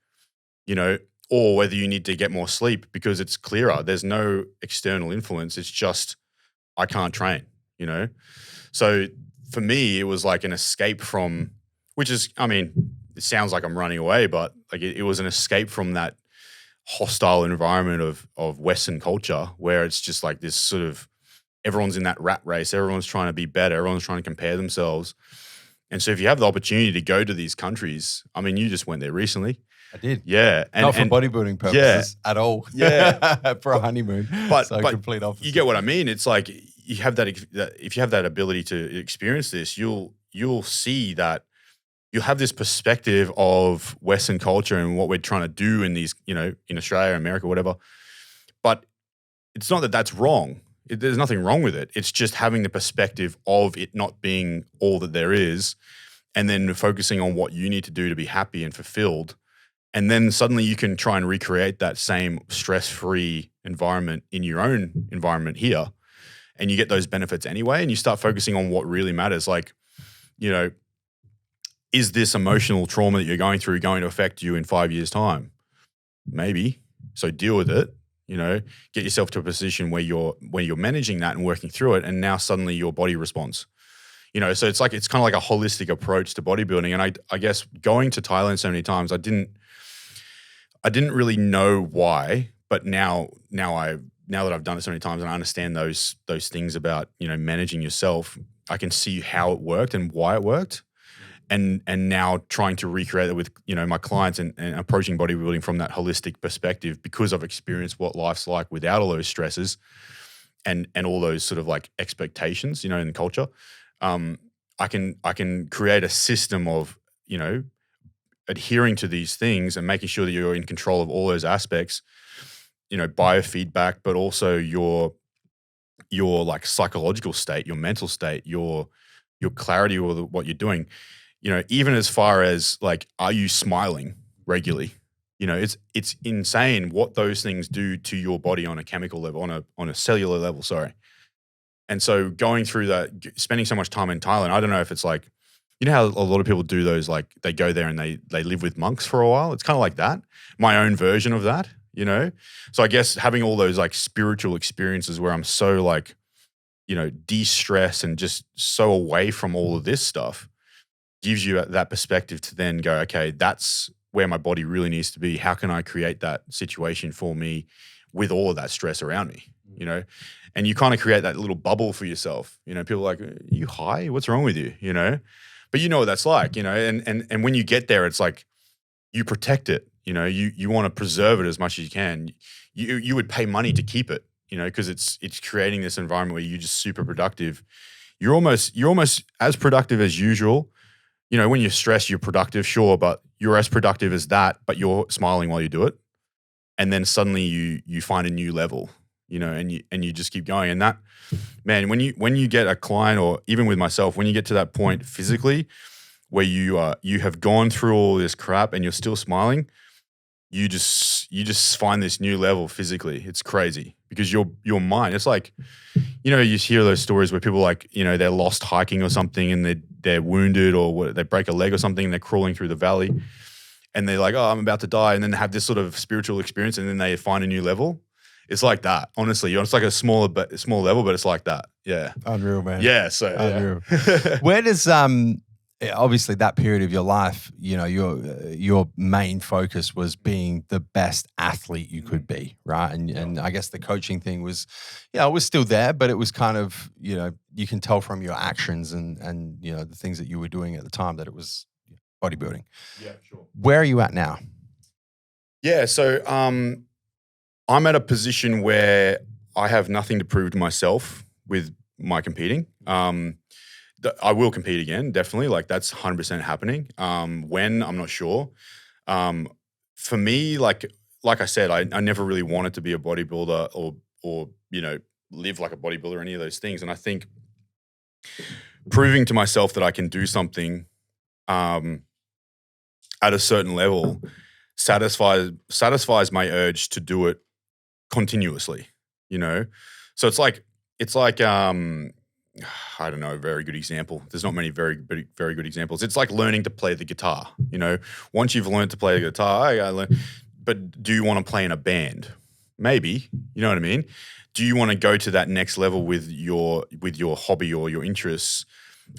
or whether you need to get more sleep because it's clearer. There's no external influence. It's just, I can't train, you know? So for me, it was like an escape from, which is, I mean, it sounds like I'm running away, but like it was an escape from that hostile environment of Western culture where it's just like this sort of, everyone's in that rat race. Everyone's trying to be better. Everyone's trying to compare themselves. And so if you have the opportunity to go to these countries, I mean, you just went there recently. I did. Yeah. Not for bodybuilding purposes at all. Yeah. For a honeymoon. But complete opposite. You get what I mean? It's like you have that if you have that ability to experience this, you'll see that you'll have this perspective of Western culture and what we're trying to do in these, you know, in Australia, America, whatever. But it's not that that's wrong. There's nothing wrong with it. It's just having the perspective of it not being all that there is, and then focusing on what you need to do to be happy and fulfilled. And then suddenly you can try and recreate that same stress-free environment in your own environment here, and you get those benefits anyway, and you start focusing on what really matters. Like, you know, is this emotional trauma that you're going through going to affect you in 5 years' time? Maybe. So deal with it. You know, get yourself to a position where you're managing that and working through it, and now suddenly your body responds. You know, so it's kind of like a holistic approach to bodybuilding. And I guess going to Thailand so many times, I didn't really know why, but now that I've done it so many times and I understand those things about, you know, managing yourself, I can see how it worked and why it worked. And now trying to recreate it with, you know, my clients and approaching bodybuilding from that holistic perspective, because I've experienced what life's like without all those stresses and all those sort of like expectations, you know, in the culture. I can create a system of, you know, adhering to these things and making sure that you're in control of all those aspects, you know, biofeedback, but also your like psychological state, your mental state, your clarity or what you're doing. You know, even as far as like, are you smiling regularly? You know, it's insane what those things do to your body on a chemical level, on a cellular level, sorry. And so going through that, spending so much time in Thailand, I don't know if it's like, you know how a lot of people do those, like they go there and they live with monks for a while. It's kind of like that, my own version of that, you know? So I guess having all those like spiritual experiences where I'm so like, you know, de-stress and just so away from all of this stuff gives you that perspective to then go, okay, that's where my body really needs to be. How can I create that situation for me with all of that stress around me, you know? And you kind of create that little bubble for yourself. You know, people are like, are you high? What's wrong with you? You know? But you know what that's like, you know? And when you get there, it's like you protect it, you know? You want to preserve it as much as you can. You would pay money to keep it, you know, because it's creating this environment where you're just super productive. You're almost as productive as usual. You know, when you're stressed, you're productive, sure, but you're as productive as that, but you're smiling while you do it. And then suddenly you find a new level, you know, and you just keep going. And that, man, when you get a client, or even with myself, when you get to that point physically where you have gone through all this crap and you're still smiling, you just find this new level physically. It's crazy because your mind, it's like, you know, you hear those stories where people like, you know, they're lost hiking or something and they're wounded, or they break a leg or something and they're crawling through the valley and they're like, oh, I'm about to die. And then they have this sort of spiritual experience and then they find a new level. It's like that, honestly. It's like a small level, but it's like that. Yeah. Unreal, man. Yeah. So unreal. Yeah. Where does obviously that period of your life, you know, your main focus was being the best athlete you could be, right? And I guess the coaching thing was, yeah, it was still there, but it was kind of, you know, you can tell from your actions and you know the things that you were doing at the time that it was bodybuilding. Yeah, sure. Where are you at now? Yeah, so I'm at a position where I have nothing to prove to myself with my competing. I will compete again, definitely. Like that's 100% happening. When, I'm not sure. For me, like I said, I never really wanted to be a bodybuilder or you know, live like a bodybuilder or any of those things. And I think proving to myself that I can do something at a certain level satisfies my urge to do it continuously, you know? So it's like I don't know, a very good example. There's not many very good examples. It's like learning to play the guitar, you know? Once you've learned to play the guitar, but do you want to play in a band? Maybe, you know what I mean? Do you want to go to that next level with your hobby or your interests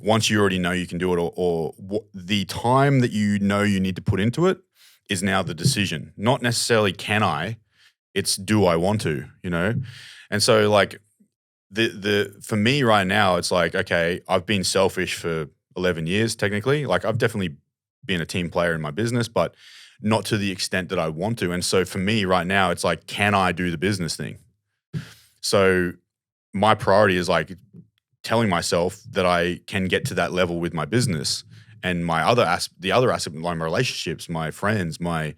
once you already know you can do it, or the time that you know you need to put into it is now the decision. Not necessarily can I, it's do I want to, you know? And so like for me right now, it's like, okay, I've been selfish for 11 years technically. Like I've definitely been a team player in my business, but not to the extent that I want to. And so for me right now, it's like, can I do the business thing? So my priority is like telling myself that I can get to that level with my business and the other aspect, like my relationships, my friends, my,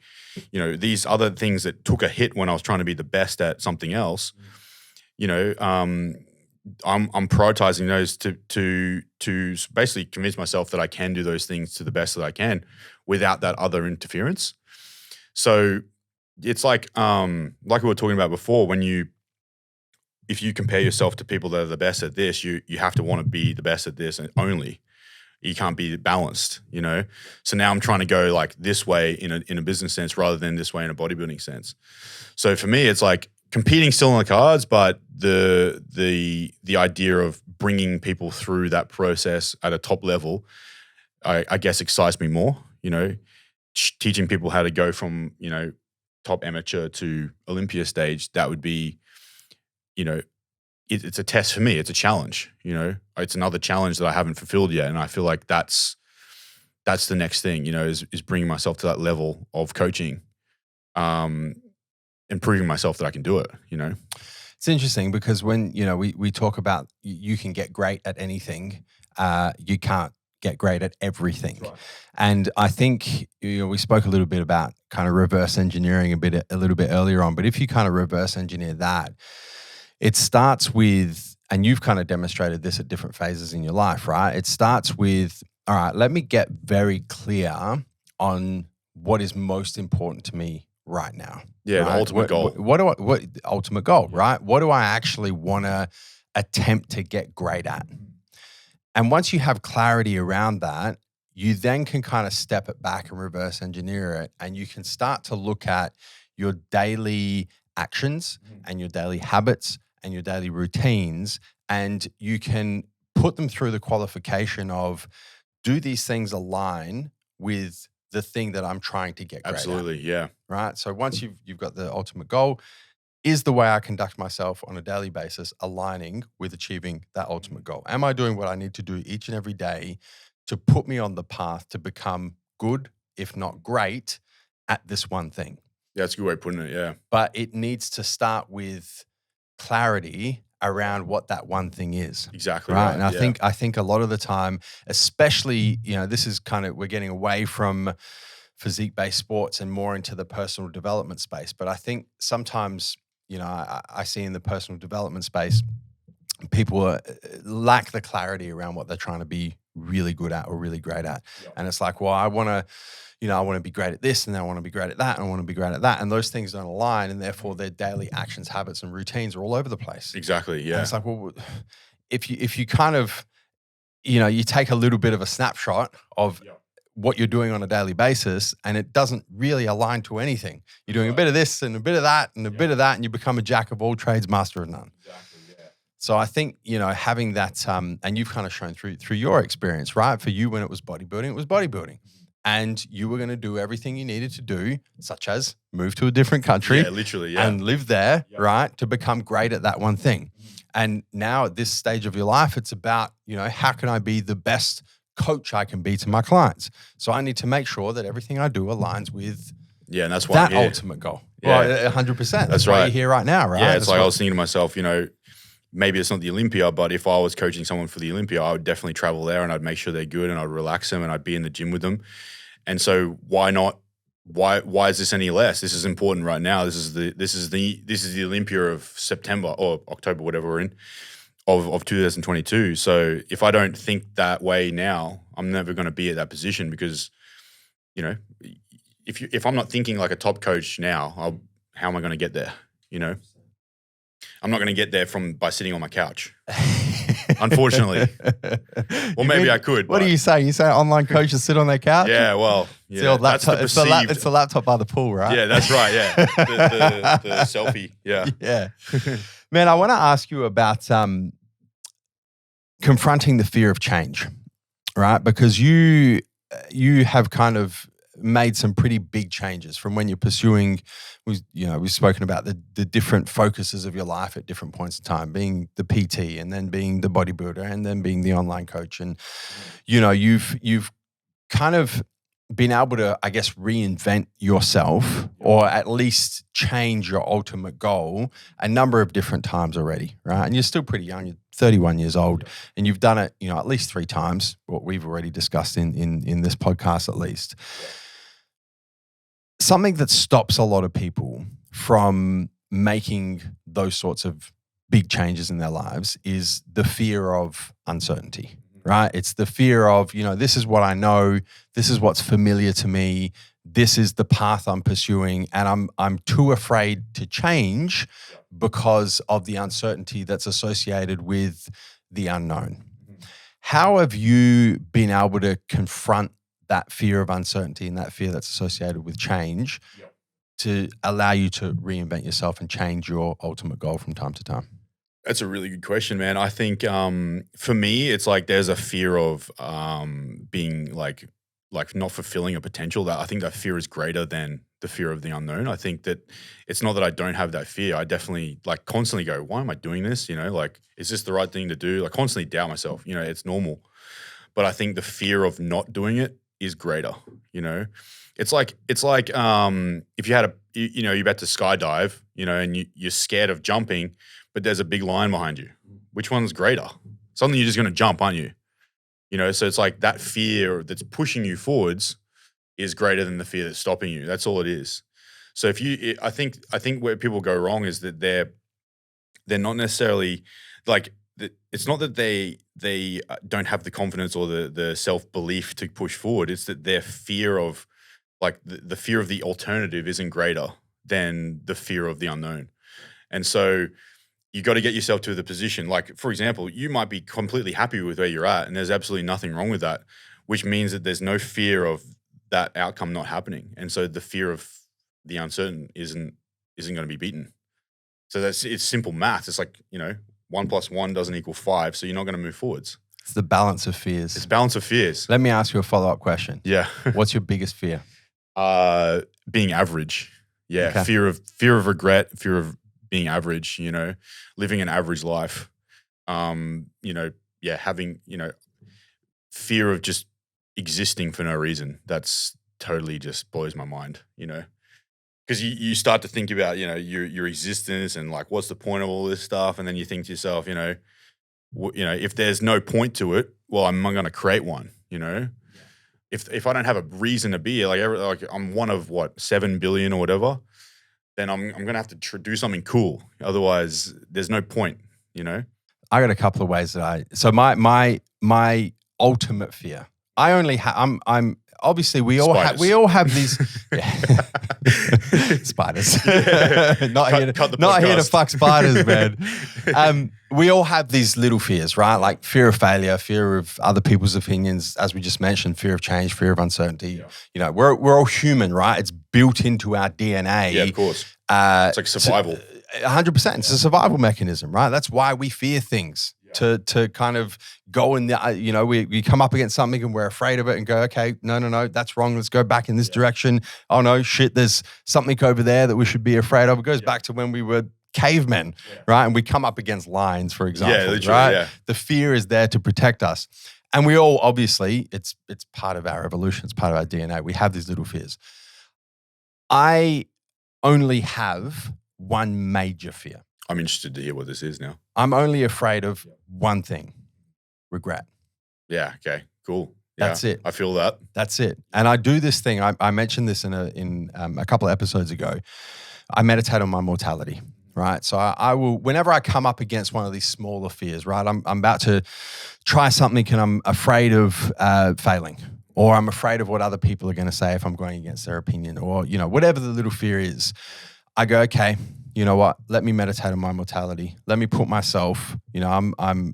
you know, these other things that took a hit when I was trying to be the best at something else. You know, I'm prioritizing those to basically convince myself that I can do those things to the best that I can without that other interference. So it's like we were talking about before, if you compare yourself to people that are the best at this, you have to want to be the best at this and only. You can't be balanced, you know? So now I'm trying to go like this way in a business sense rather than this way in a bodybuilding sense. So for me, it's like competing still on the cards, but the idea of bringing people through that process at a top level, I guess excites me more, you know? Teaching people how to go from, you know, top amateur to Olympia stage, that would be, you know, it's a test for me. It's a challenge, you know. It's another challenge that I haven't fulfilled yet, and I feel like that's the next thing, you know, is bringing myself to that level of coaching, and proving myself that I can do it, you know. It's interesting because when, you know, we talk about you can get great at anything, you can't get great at everything. Right. And I think, you know, we spoke a little bit about kind of reverse engineering a little bit earlier on, but if you kind of reverse engineer that, it starts with, and you've kind of demonstrated this at different phases in your life, right? It starts with, all right, let me get very clear on what is most important to me right now. Yeah, right? the ultimate goal. What ultimate goal, right? What do I actually want to attempt to get great at? And once you have clarity around that, you then can kind of step it back and reverse engineer it, and you can start to look at your daily actions and your daily habits and your daily routines, and you can put them through the qualification of, do these things align with the thing that I'm trying to get great Absolutely, at? yeah. Right? So once you've got the ultimate goal, is the way I conduct myself on a daily basis aligning with achieving that ultimate goal? Am I doing what I need to do each and every day to put me on the path to become good, if not great, at this one thing? Yeah, that's a good way of putting it, yeah. But it needs to start with clarity around what that one thing is. Exactly right. And I think a lot of the time, especially, you know, this is kind of, we're getting away from physique-based sports and more into the personal development space. But I think sometimes, you know, I see in the personal development space, people lack the clarity around what they're trying to be really good at or really great at. Yep. And it's like, well, I want to be great at this, and then I want to be great at that, and I want to be great at that. And those things don't align, and therefore their daily actions, habits, and routines are all over the place. Exactly, yeah. And it's like, well, if you kind of, you know, you take a little bit of a snapshot of what you're doing on a daily basis, and it doesn't really align to anything. You're doing a bit of this and a bit of that and a bit of that, and you become a jack of all trades, master of none. Exactly. So I think, you know, having that, and you've kind of shown through your experience, right? For you, when it was bodybuilding, it was bodybuilding. And you were going to do everything you needed to do, such as move to a different country. Yeah, literally, yeah. And live there, right? To become great at that one thing. And now at this stage of your life, it's about, you know, how can I be the best coach I can be to my clients? So I need to make sure that everything I do aligns with and that's why that ultimate goal. Yeah. Well, 100%. That's why right. you're here right now, right? Yeah, it's like I was thinking to myself, you know, maybe it's not the Olympia, but if I was coaching someone for the Olympia, I would definitely travel there and I'd make sure they're good and I'd relax them and I'd be in the gym with them. And so why not? Why is this any less? This is important right now. This is the Olympia of September or October, whatever we're in, of 2022. So if I don't think that way now, I'm never going to be at that position because, you know, if I'm not thinking like a top coach now, how am I going to get there? You know. I'm not going to get there by sitting on my couch. Unfortunately. Well, maybe I could. What are you saying? You say online coaches sit on their couch? Yeah, well, It's the old that's laptop. the It's perceived. it's the laptop by the pool, right? Yeah, that's right. Yeah, the selfie. Yeah. Yeah. Man, I want to ask you about confronting the fear of change, right? Because you have kind of made some pretty big changes from when you're pursuing, we've spoken about the different focuses of your life at different points in time, being the PT and then being the bodybuilder and then being the online coach. And, you've kind of been able to, I guess, reinvent yourself or at least change your ultimate goal a number of different times already, right? And you're still pretty young. You're 31 years old and you've done it, at least 3 times, what we've already discussed in this podcast at least. Something that stops a lot of people from making those sorts of big changes in their lives is the fear of uncertainty, right? It's the fear of, this is what I know, this is what's familiar to me, this is the path I'm pursuing, and I'm too afraid to change because of the uncertainty that's associated with the unknown. How have you been able to confront that fear of uncertainty and that fear that's associated with change to allow you to reinvent yourself and change your ultimate goal from time to time? That's a really good question, man. I think for me, it's like there's a fear of being like not fulfilling a potential. That I think that fear is greater than the fear of the unknown. I think that it's not that I don't have that fear. I definitely constantly go, why am I doing this? Is this the right thing to do? Constantly doubt myself. It's normal. But I think the fear of not doing it is greater. It's like if you had you're about to skydive, and you're scared of jumping, but there's a big line behind you. Which one's greater? Suddenly you're just going to jump, aren't you? So it's like that fear that's pushing you forwards is greater than the fear that's stopping you. That's all it is. So I think where people go wrong is that they're not necessarily it's not that they don't have the confidence or the self-belief to push forward. It's that their fear of the fear of the alternative isn't greater than the fear of the unknown. And so you got to get yourself to the position. For example, you might be completely happy with where you're at and there's absolutely nothing wrong with that, which means that there's no fear of that outcome not happening. And so the fear of the uncertain isn't going to be beaten. So it's simple math. It's 1 + 1 doesn't equal 5, so you're not going to move forwards. It's the balance of fears. It's balance of fears. Let me ask you a follow-up question. Yeah. What's your biggest fear? Being average. Yeah. Okay. Fear of regret, fear of being average, living an average life. Having, fear of just existing for no reason. That's totally just blows my mind, Because you start to think about, your existence and what's the point of all this stuff? And then you think to yourself, if there's no point to it, well, I'm going to create one, If I don't have a reason to be here, I'm one of 7 billion or whatever, then I'm going to have to do something cool. Otherwise, there's no point, I got a couple of ways so my ultimate fear, I'm obviously we all have these spiders. Not here to fuck spiders, man. We all have these little fears, right? Like fear of failure, fear of other people's opinions, as we just mentioned, fear of change, fear of uncertainty. Yeah. We're all human, right? It's built into our DNA. Yeah, of course. It's like survival. 100%. It's a survival mechanism, right? That's why we fear things. To kind of go in the, we come up against something and we're afraid of it and go, okay, no, that's wrong. Let's go back in this direction. Oh no, shit, there's something over there that we should be afraid of. It goes back to when we were cavemen, right? And we come up against lions, for example, right? Yeah. The fear is there to protect us. And we all, obviously, it's part of our evolution. It's part of our DNA. We have these little fears. I only have one major fear. I'm interested to hear what this is now. I'm only afraid of one thing, regret. Yeah. Okay. Cool. Yeah, that's it. I feel that. That's it. And I do this thing. I mentioned this in a couple of episodes ago. I meditate on my mortality, right? So I will, whenever I come up against one of these smaller fears, right? I'm about to try something and I'm afraid of failing, or I'm afraid of what other people are going to say if I'm going against their opinion, or whatever the little fear is. I go, okay, you know what? Let me meditate on my mortality. Let me put myself, you know, I'm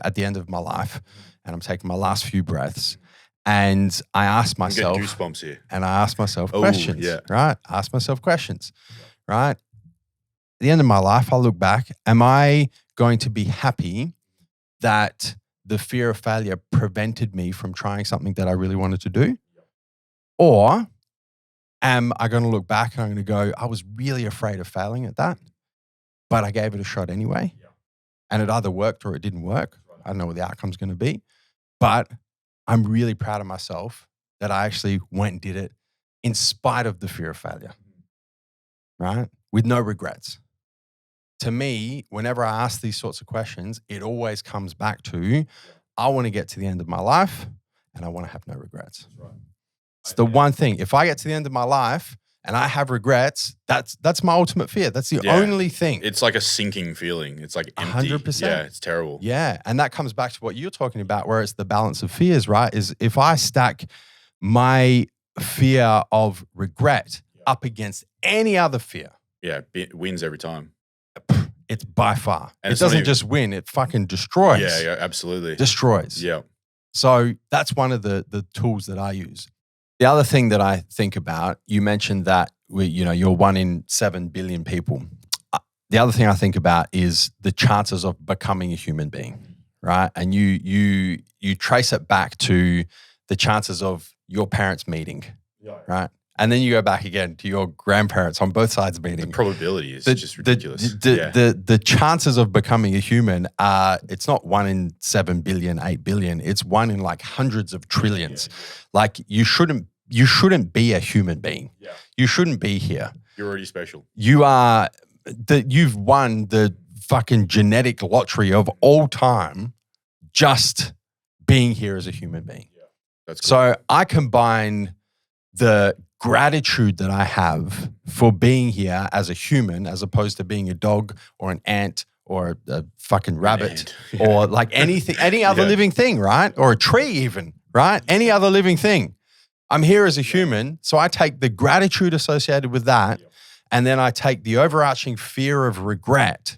at the end of my life and I'm taking my last few breaths. And I ask myself, I'm getting goosebumps here. And I ask myself Oh, questions, yeah. right? Ask myself questions, right? At the end of my life, I look back, am I going to be happy that the fear of failure prevented me from trying something that I really wanted to do? Or am I going to look back and I'm going to go, I was really afraid of failing at that, but I gave it a shot anyway. And it either worked or it didn't work. I don't know what the outcome's going to be, but I'm really proud of myself that I actually went and did it in spite of the fear of failure, right? With no regrets. To me, whenever I ask these sorts of questions, it always comes back to, I want to get to the end of my life and I want to have no regrets. It's the one thing. If I get to the end of my life and I have regrets, that's my ultimate fear. That's the only thing. It's like a sinking feeling. It's like empty. 100%. Yeah, it's terrible. Yeah. And that comes back to what you're talking about, where it's the balance of fears, right? Is if I stack my fear of regret up against any other fear. Yeah, it wins every time. It's by far. And it doesn't just win, it fucking destroys. Yeah, absolutely. Destroys. Yeah. So that's one of the tools that I use. The other thing that I think about, you mentioned that you're 1 in 7 billion people. The other thing I think about is the chances of becoming a human being, right? And you trace it back to the chances of your parents meeting, right? And then you go back again to your grandparents on both sides meeting. The probability is just ridiculous. The chances of becoming a human are, it's not 1 in 7 billion, 8 billion. It's 1 in like hundreds of trillions. Like you shouldn't be a human being. Yeah. You shouldn't be here. You're already special. You've won the fucking genetic lottery of all time just being here as a human being. Yeah. That's cool. So I combine the gratitude that I have for being here as a human, as opposed to being a dog or an ant or a fucking rabbit or like anything, any other living thing, right? Or a tree even, right? Any other living thing. I'm here as a human, so I take the gratitude associated with that, and then I take the overarching fear of regret,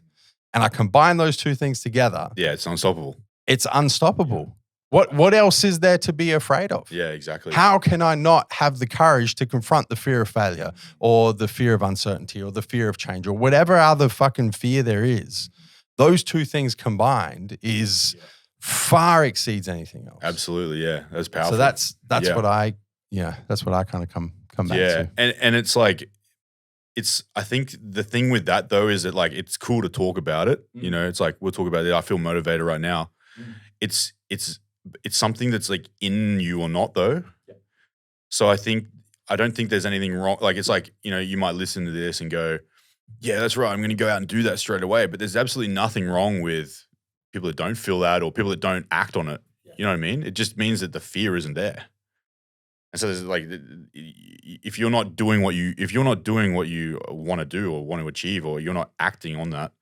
and I combine those two things together. Yeah, it's unstoppable. It's unstoppable. What else is there to be afraid of? Yeah, exactly. How can I not have the courage to confront the fear of failure or the fear of uncertainty or the fear of change or whatever other fucking fear there is? Those two things combined is far exceeds anything else. Absolutely, yeah. That's powerful. So that's what I kind of come back to. And it's like, I think the thing with that though is that like, it's cool to talk about it. You know, it's like, we'll talk about it. I feel motivated right now. It's something that's like in you or not though. So I don't think there's anything wrong. Like, it's like, you know, you might listen to this and go, yeah, that's right, I'm going to go out and do that straight away. But there's absolutely nothing wrong with people that don't feel that or people that don't act on it. You know what I mean? It just means that the fear isn't there. And so there's like, if you're not doing what you want to do or want to achieve, or you're not acting on that,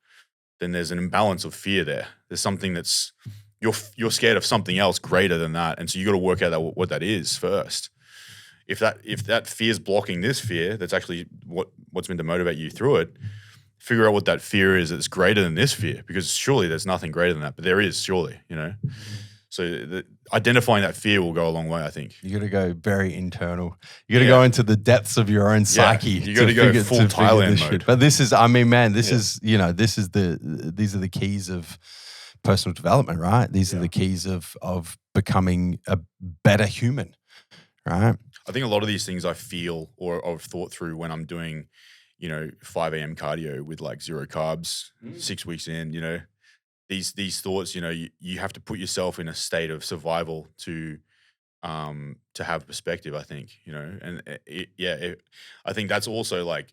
then there's an imbalance of fear there. There's something that's, you're scared of something else greater than that. And so you got to work out what that is first. If that fear is blocking this fear, that's actually what's meant to motivate you through it. Figure out what that fear is that's greater than this fear, because surely there's nothing greater than that, but there is surely, you know. So identifying that fear will go a long way, I think. You got to go very internal. You got to go into the depths of your own psyche. You got to go full Thailand mode. But this is, I mean, man, this is, you know, these are the keys of personal development, right? These are the keys of becoming a better human, right? I think a lot of these things I feel or I've thought through when I'm doing, you know, 5 a.m. cardio with like 0 carbs, 6 weeks in, you know, these thoughts, you know, you have to put yourself in a state of survival to have perspective, I think, you know, and I think that's also like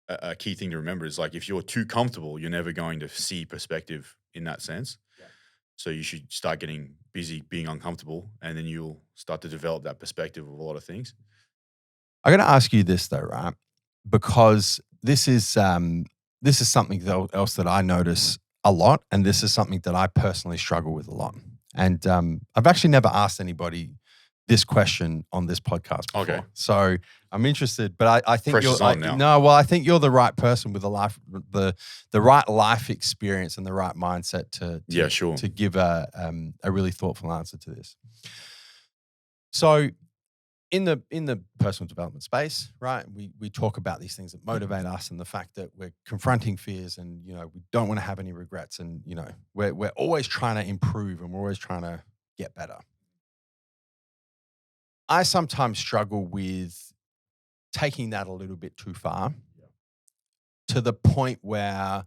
a key thing to remember is like, if you're too comfortable, you're never going to see perspective in that sense. Yeah. So you should start getting busy being uncomfortable, and then you'll start to develop that perspective of a lot of things. I'm going to ask you this though, right? Because this is something else that I notice a lot, and this is something that I personally struggle with a lot. And I've actually never asked anybody this question on this podcast before. Okay. So I'm interested, but I think Pressure's on now. I think you're the right person with the right life experience and the right mindset to give a really thoughtful answer to this. So in the personal development space, right, we talk about these things that motivate us and the fact that we're confronting fears and, you know, we don't want to have any regrets and, you know, we're always trying to improve and we're always trying to get better. I sometimes struggle with taking that a little bit too far to the point where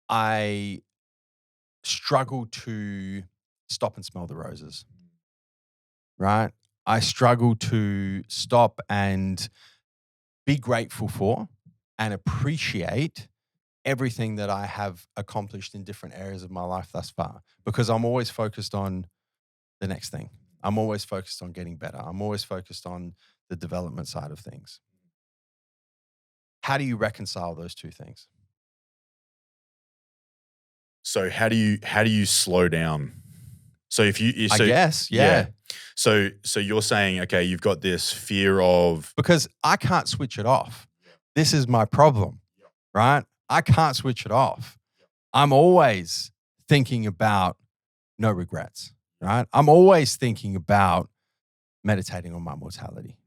I struggle to stop and smell the roses, right? I struggle to stop and be grateful for and appreciate everything that I have accomplished in different areas of my life thus far, because I'm always focused on the next thing. I'm always focused on getting better. I'm always focused on the development side of things. How do you reconcile those two things? So how do you slow down? So if you, I guess, yeah. So you're saying, okay, you've got this fear of, Because I can't switch it off. This is my problem, right? I can't switch it off. I'm always thinking about no regrets, right? I'm always thinking about meditating on my mortality,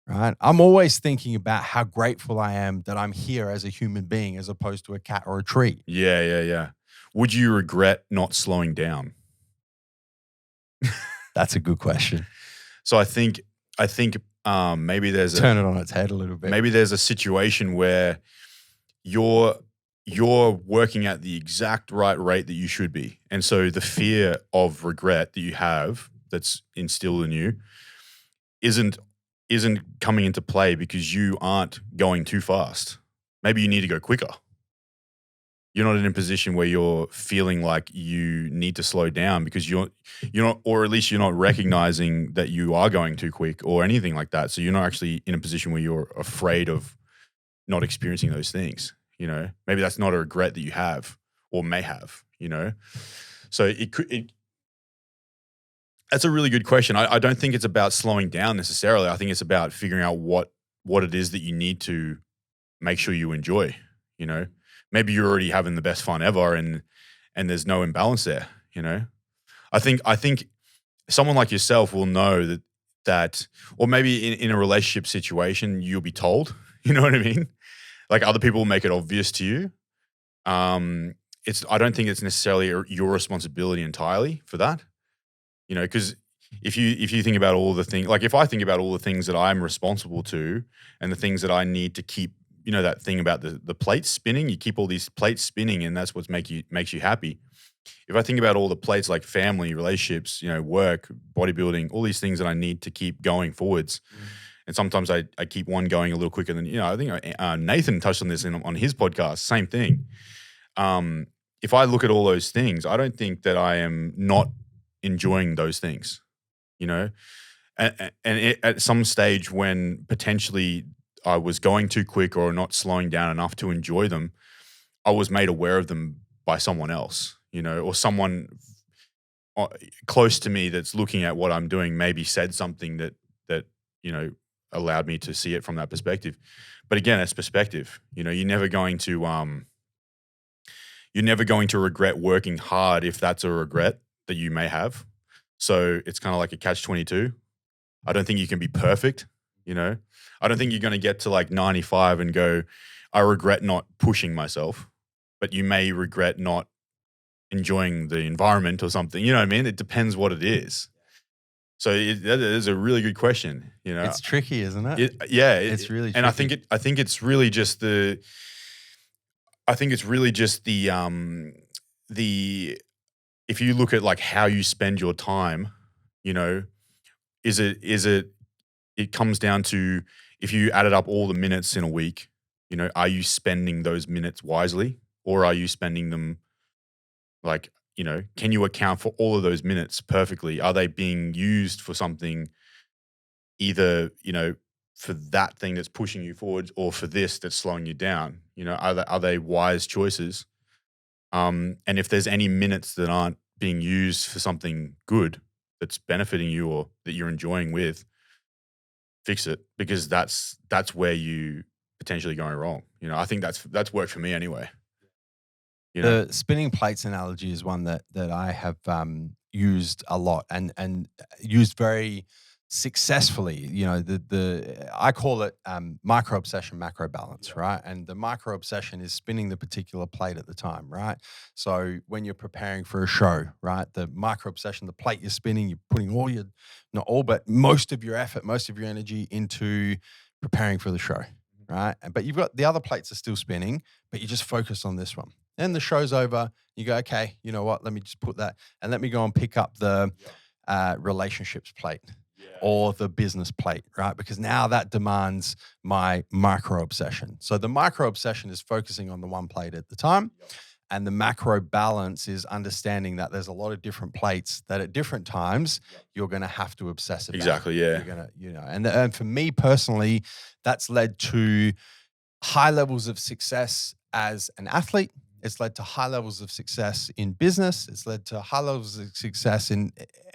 right? I'm always thinking about how grateful I am that I'm here as a human being as opposed to a cat or a tree. yeah. Would you regret not slowing down? That's a good question. So I think maybe there's Turn it on its head a little bit. maybe there's a situation where you're working at the exact right rate that you should be, and so the fear of regret that you have that's instilled in you isn't coming into play because you aren't going too fast. Maybe you need to go quicker. You're not in a position where you're feeling like you need to slow down because you're not, or at least you're not recognizing that you are going too quick or anything like that. So you're not actually in a position where you're afraid of not experiencing those things. You know, maybe that's not a regret that you have or may have. You know, so that's a really good question. I don't think it's about slowing down necessarily. I think it's about figuring out what it is that you need to make sure you enjoy. You know. Maybe you're already having the best fun ever and there's no imbalance there, you know? I think someone like yourself will know that or maybe in a relationship situation, you'll be told, you know what I mean? Like other people will make it obvious to you. I don't think it's necessarily your responsibility entirely for that, you know, because if you think about all the things, like if I think about all the things that I'm responsible to and the things that I need to keep, you know, that thing about the plates spinning, you keep all these plates spinning and that's what makes you happy. If I think about all the plates like family, relationships, you know, work, bodybuilding, all these things that I need to keep going forwards. And sometimes I keep one going a little quicker than, you know, I think Nathan touched on this on his podcast, same thing. If I look at all those things, I don't think that I am not enjoying those things, you know, and at some stage when potentially I was going too quick or not slowing down enough to enjoy them, I was made aware of them by someone else, you know, or someone close to me that's looking at what I'm doing maybe said something that you know, allowed me to see it from that perspective. But again, it's perspective. You know, you're never going to regret working hard if that's a regret that you may have. So it's kind of like a catch-22. I don't think you can be perfect, you know. I don't think you're going to get to like 95 and go, I regret not pushing myself, but you may regret not enjoying the environment or something. You know what I mean? It depends what it is. So that is a really good question. You know, it's tricky, isn't it? It's really tricky. And I think it's really just the if you look at like how you spend your time, you know, it comes down to if you added up all the minutes in a week, you know, are you spending those minutes wisely or are you spending them like, you know, can you account for all of those minutes perfectly? Are they being used for something either, you know, for that thing that's pushing you forward or for this that's slowing you down? You know, are they wise choices? And if there's any minutes that aren't being used for something good, that's benefiting you or that you're enjoying with, fix it, because that's where you potentially going wrong. You know, I think that's worked for me anyway. You know? The spinning plates analogy is one that I have used a lot and used very successfully. You know, the I call it micro obsession, macro balance, right? And the micro obsession is spinning the particular plate at the time, right? So when you're preparing for a show, right, the micro obsession, the plate you're spinning, you're putting all your, not all, but most of your effort, most of your energy into preparing for the show, right? But you've got the other plates are still spinning, but you just focus on this one. Then the show's over. You go, okay, you know what? Let me just put that and let me go and pick up the relationships plate or the business plate, right? Because now that demands my micro obsession. So the micro obsession is focusing on the one plate at the time. And the macro balance is understanding that there's a lot of different plates that at different times you're going to have to obsess about. Exactly, yeah. You're going to, you know, and for me personally, that's led to high levels of success as an athlete. It's led to high levels of success in business. It's led to high levels of success in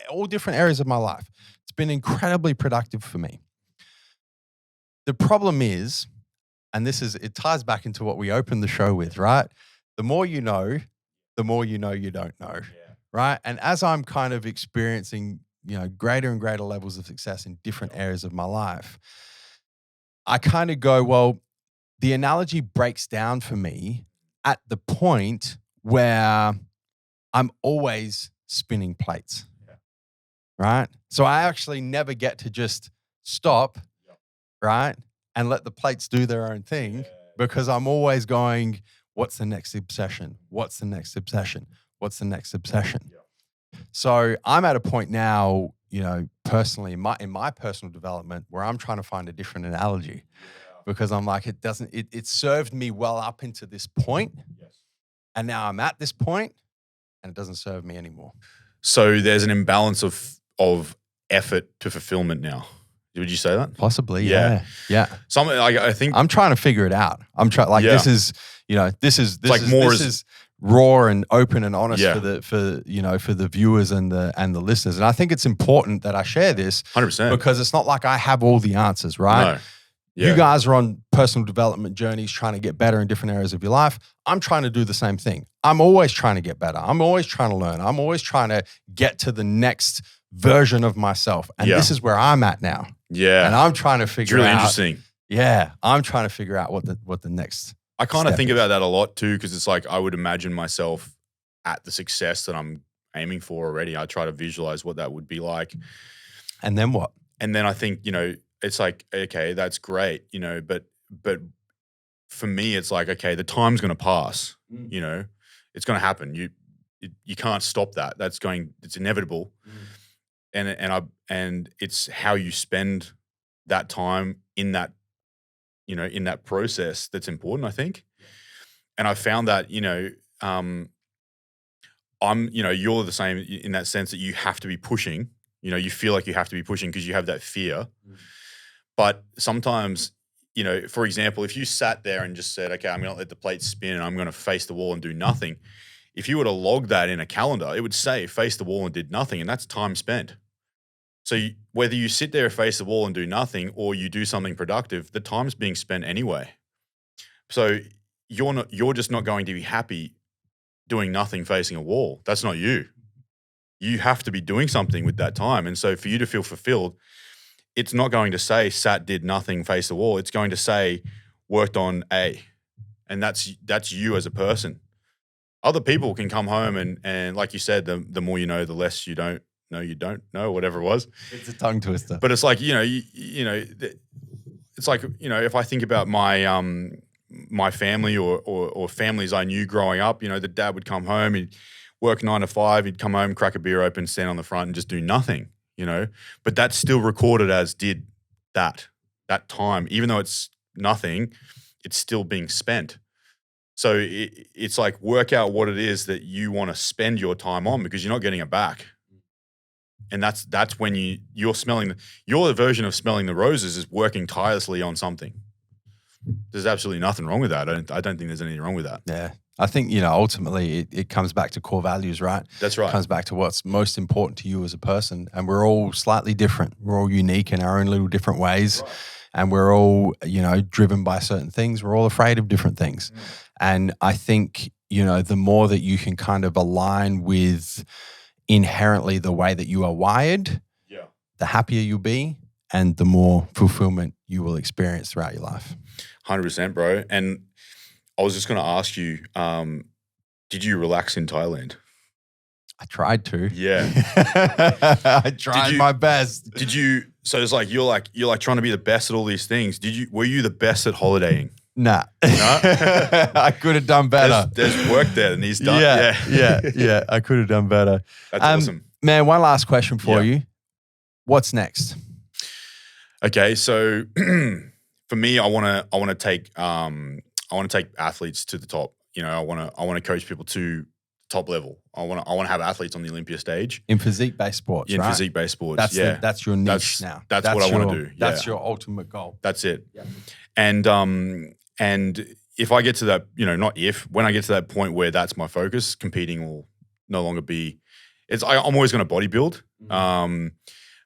all different areas of my life. It's been incredibly productive for me. The problem is, and it ties back into what we opened the show with, right? The more you know you don't know, right? And as I'm kind of experiencing, you know, greater and greater levels of success in different areas of my life, I kind of go, well, the analogy breaks down for me at the point where I'm always spinning plates, right? So I actually never get to just stop, right? And let the plates do their own thing because I'm always going, what's the next obsession? What's the next obsession? What's the next obsession? So I'm at a point now, you know, personally in my personal development where I'm trying to find a different analogy. Because I'm like, it served me well up into this point. And now I'm at this point and it doesn't serve me anymore. So there's an imbalance of effort to fulfillment now. Would you say that? Possibly, yeah. Something I think I'm trying to figure it out. I'm trying this is, you know, this is raw and open and honest for the viewers and the listeners. And I think it's important that I share this 100% because it's not like I have all the answers, right? No. Yeah. You guys are on personal development journeys trying to get better in different areas of your life. I'm trying to do the same thing. I'm always trying to get better. I'm always trying to learn. I'm always trying to get to the next version of myself. And this is where I'm at now. Yeah. And I'm trying to figure out. It's really interesting. Yeah. I'm trying to figure out what the next I kind of think about that a lot too, because it's like I would imagine myself at the success that I'm aiming for already. I try to visualize what that would be like. And then what? And then I think, you know, it's like, okay, that's great, you know, but for me, it's like, okay, the time's going to pass, you know, it's going to happen. You can't stop that. It's inevitable. And it's how you spend that time in that, you know, in that process that's important, I think. And I found that, you know, you're the same in that sense that you have to be pushing, you know, you feel like you have to be pushing because you have that fear. But sometimes, you know, for example, if you sat there and just said, okay, I'm going to let the plate spin and I'm going to face the wall and do nothing. If you were to log that in a calendar, it would say face the wall and did nothing. And that's time spent. So whether you sit there, face the wall and do nothing, or you do something productive, the time's being spent anyway. So you're just not going to be happy doing nothing facing a wall. That's not you. You have to be doing something with that time. And so for you to feel fulfilled, it's not going to say sat, did nothing, face the wall. It's going to say worked on A. And that's you as a person. Other people can come home and like you said, the more you know, the less you don't know, whatever it was. It's a tongue twister. But it's like, you know, it's like, you know, if I think about my my family or families I knew growing up, you know, the dad would come home, he'd work 9 to 5, he'd come home, crack a beer open, stand on the front and just do nothing, you know. But that's still recorded as did that time. Even though it's nothing, it's still being spent. So it's like work out what it is that you want to spend your time on because you're not getting it back. And that's when you're smelling your version of smelling the roses is working tirelessly on something. There's absolutely nothing wrong with that. I don't think there's anything wrong with that. Yeah. I think, ultimately it comes back to core values, right? That's right. It comes back to what's most important to you as a person. And we're all slightly different. We're all unique in our own little different ways. Right. And we're all, driven by certain things. We're all afraid of different things. And I think, the more that you can kind of align with inherently the way that you are wired, the happier you'll be and the more fulfillment you will experience throughout your life. 100%, bro. And I was just going to ask you, did you relax in Thailand? I tried to. Yeah. I tried my best. Did you? So it's like you're trying to be the best at all these things. Were you the best at holidaying? Nah. No? I could have done better. There's work there that needs done. Yeah. I could have done better. That's awesome. Man, one last question for you. What's next? Okay, so for me, I want to take athletes to the top. I want to coach people to top level. I want to have athletes on the Olympia stage in physique-based sports. In right? physique-based sports, that's your niche now. That's what I want to do. That's your ultimate goal. That's it. Yeah. And if I get to that, when I get to that point where that's my focus, competing will no longer be. I'm always going to bodybuild,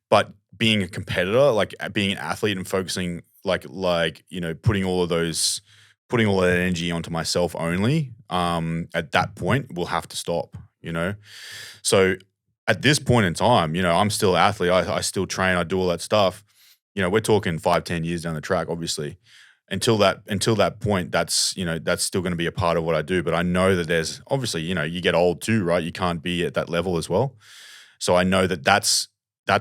but being a competitor, like being an athlete and focusing, putting all that energy onto myself only, at that point will have to stop. So at this point in time, I'm still an athlete. I still train. I do all that stuff. We're talking 5-10 years down the track, obviously. Until that point, that's still going to be a part of what I do. But I know that there's obviously, you get old too, right? You can't be at that level as well. So I know that that's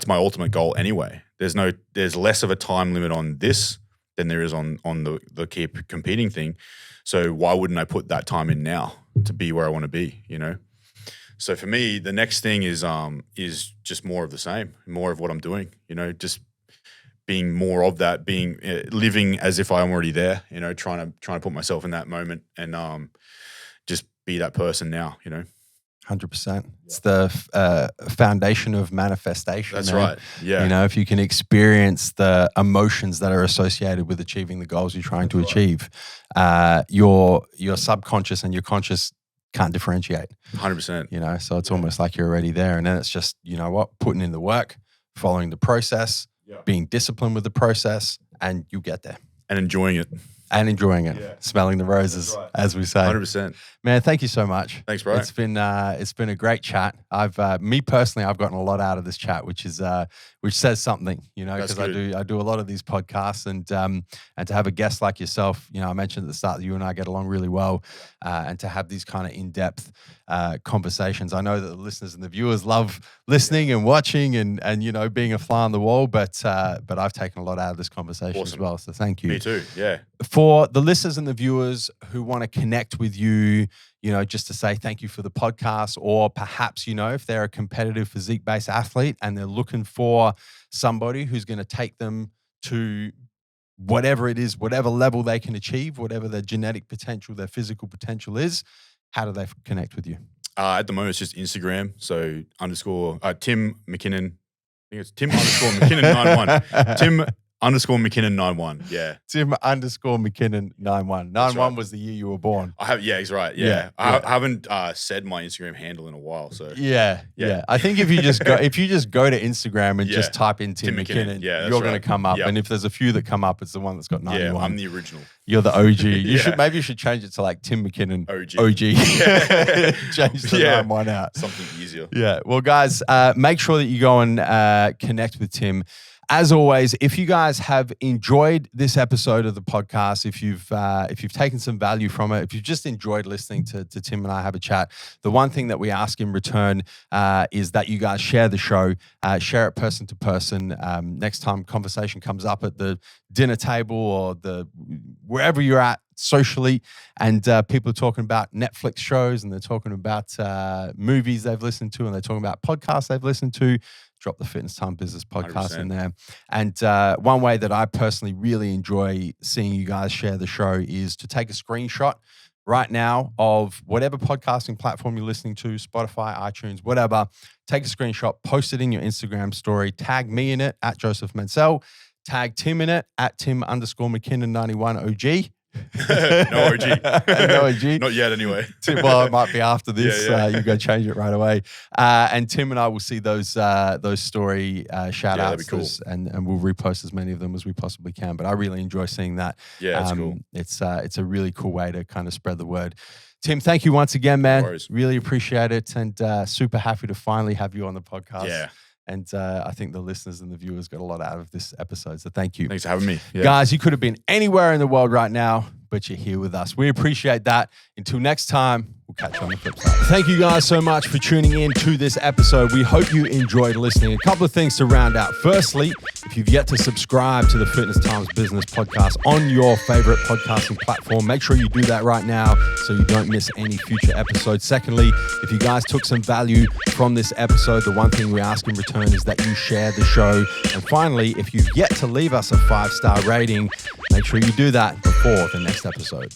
my ultimate goal anyway. There's less of a time limit on this than there is on the keep competing thing. So why wouldn't I put that time in now to be where I want to be? So for me, the next thing is just more of the same, more of what I'm doing. Just being more of that, living as if I'm already there. Trying to put myself in that moment and just be that person now. 100%. It's the foundation of manifestation. That's right. Yeah. If you can experience the emotions that are associated with achieving the goals you're trying to achieve, your subconscious and your conscious can't differentiate. 100%. So it's almost like you're already there. And then it's just, putting in the work, following the process, being disciplined with the process, and you get there. And enjoying it. Smelling the roses, as we say. 100%. Man, thank you so much. Thanks, bro. It's been a great chat. I've gotten a lot out of this chat, which says something, because I do a lot of these podcasts, and to have a guest like yourself, I mentioned at the start that you and I get along really well, and to have these kind of in-depth conversations. I know that the listeners and the viewers love listening and watching and being a fly on the wall, but I've taken a lot out of this conversation as well. So thank you. Me too. Yeah. For the listeners and the viewers who want to connect with you, just to say thank you for the podcast, or perhaps, if they're a competitive physique-based athlete and they're looking for somebody who's going to take them to whatever it is, whatever level they can achieve, whatever their genetic potential, their physical potential is, how do they connect with you? At the moment, it's just Instagram. So Tim McKinnon. I think it's Tim _McKinnon 91. Tim _McKinnon 91. Yeah. Tim _McKinnon 91. 91 was the year you were born. He's right. Yeah. I haven't said my Instagram handle in a while. So yeah. I think if you just go to Instagram and just type in Tim McKinnon, you're going to come up. Yep. And if there's a few that come up, it's the one that's got 91. Yeah, I'm the original. You're the OG. Maybe you should change it to like Tim McKinnon OG. Change the 91 out. Something easier. Yeah. Well, guys, make sure that you go and connect with Tim. As always, if you guys have enjoyed this episode of the podcast, if you've taken some value from it, if you've just enjoyed listening to Tim and I have a chat, the one thing that we ask in return is that you guys share the show, share it person to person. Next time conversation comes up at the dinner table or wherever you're at socially, and people are talking about Netflix shows, and they're talking about movies they've listened to, and they're talking about podcasts they've listened to, drop the Fitness Time Business podcast 100%. In there. And one way that I personally really enjoy seeing you guys share the show is to take a screenshot right now of whatever podcasting platform you're listening to, Spotify, iTunes, whatever. Take a screenshot, post it in your Instagram story, tag me in it at Joseph Mencel, tag Tim in it at Tim_McKinnon91OG. No OG. No OG. Not yet, anyway. Well, it might be after this. Yeah. You go change it right away. And Tim and I will see those story shout Yeah, outs that'd be cool. and we'll repost as many of them as we possibly can. But I really enjoy seeing that. Yeah, it's cool. It's a really cool way to kind of spread the word. Tim, thank you once again, man. No worries. Really appreciate it, and super happy to finally have you on the podcast. Yeah. And I think the listeners and the viewers got a lot out of this episode. So thank you. Thanks for having me. Yeah. Guys, you could have been anywhere in the world right now, but you're here with us. We appreciate that. Until next time, we'll catch you on the flip side. Thank you guys so much for tuning in to this episode. We hope you enjoyed listening. A couple of things to round out. Firstly, if you've yet to subscribe to the Fitness Times Business podcast on your favorite podcasting platform, make sure you do that right now so you don't miss any future episodes. Secondly, if you guys took some value from this episode, the one thing we ask in return is that you share the show. And finally, if you've yet to leave us a 5-star rating, make sure you do that before the next episode.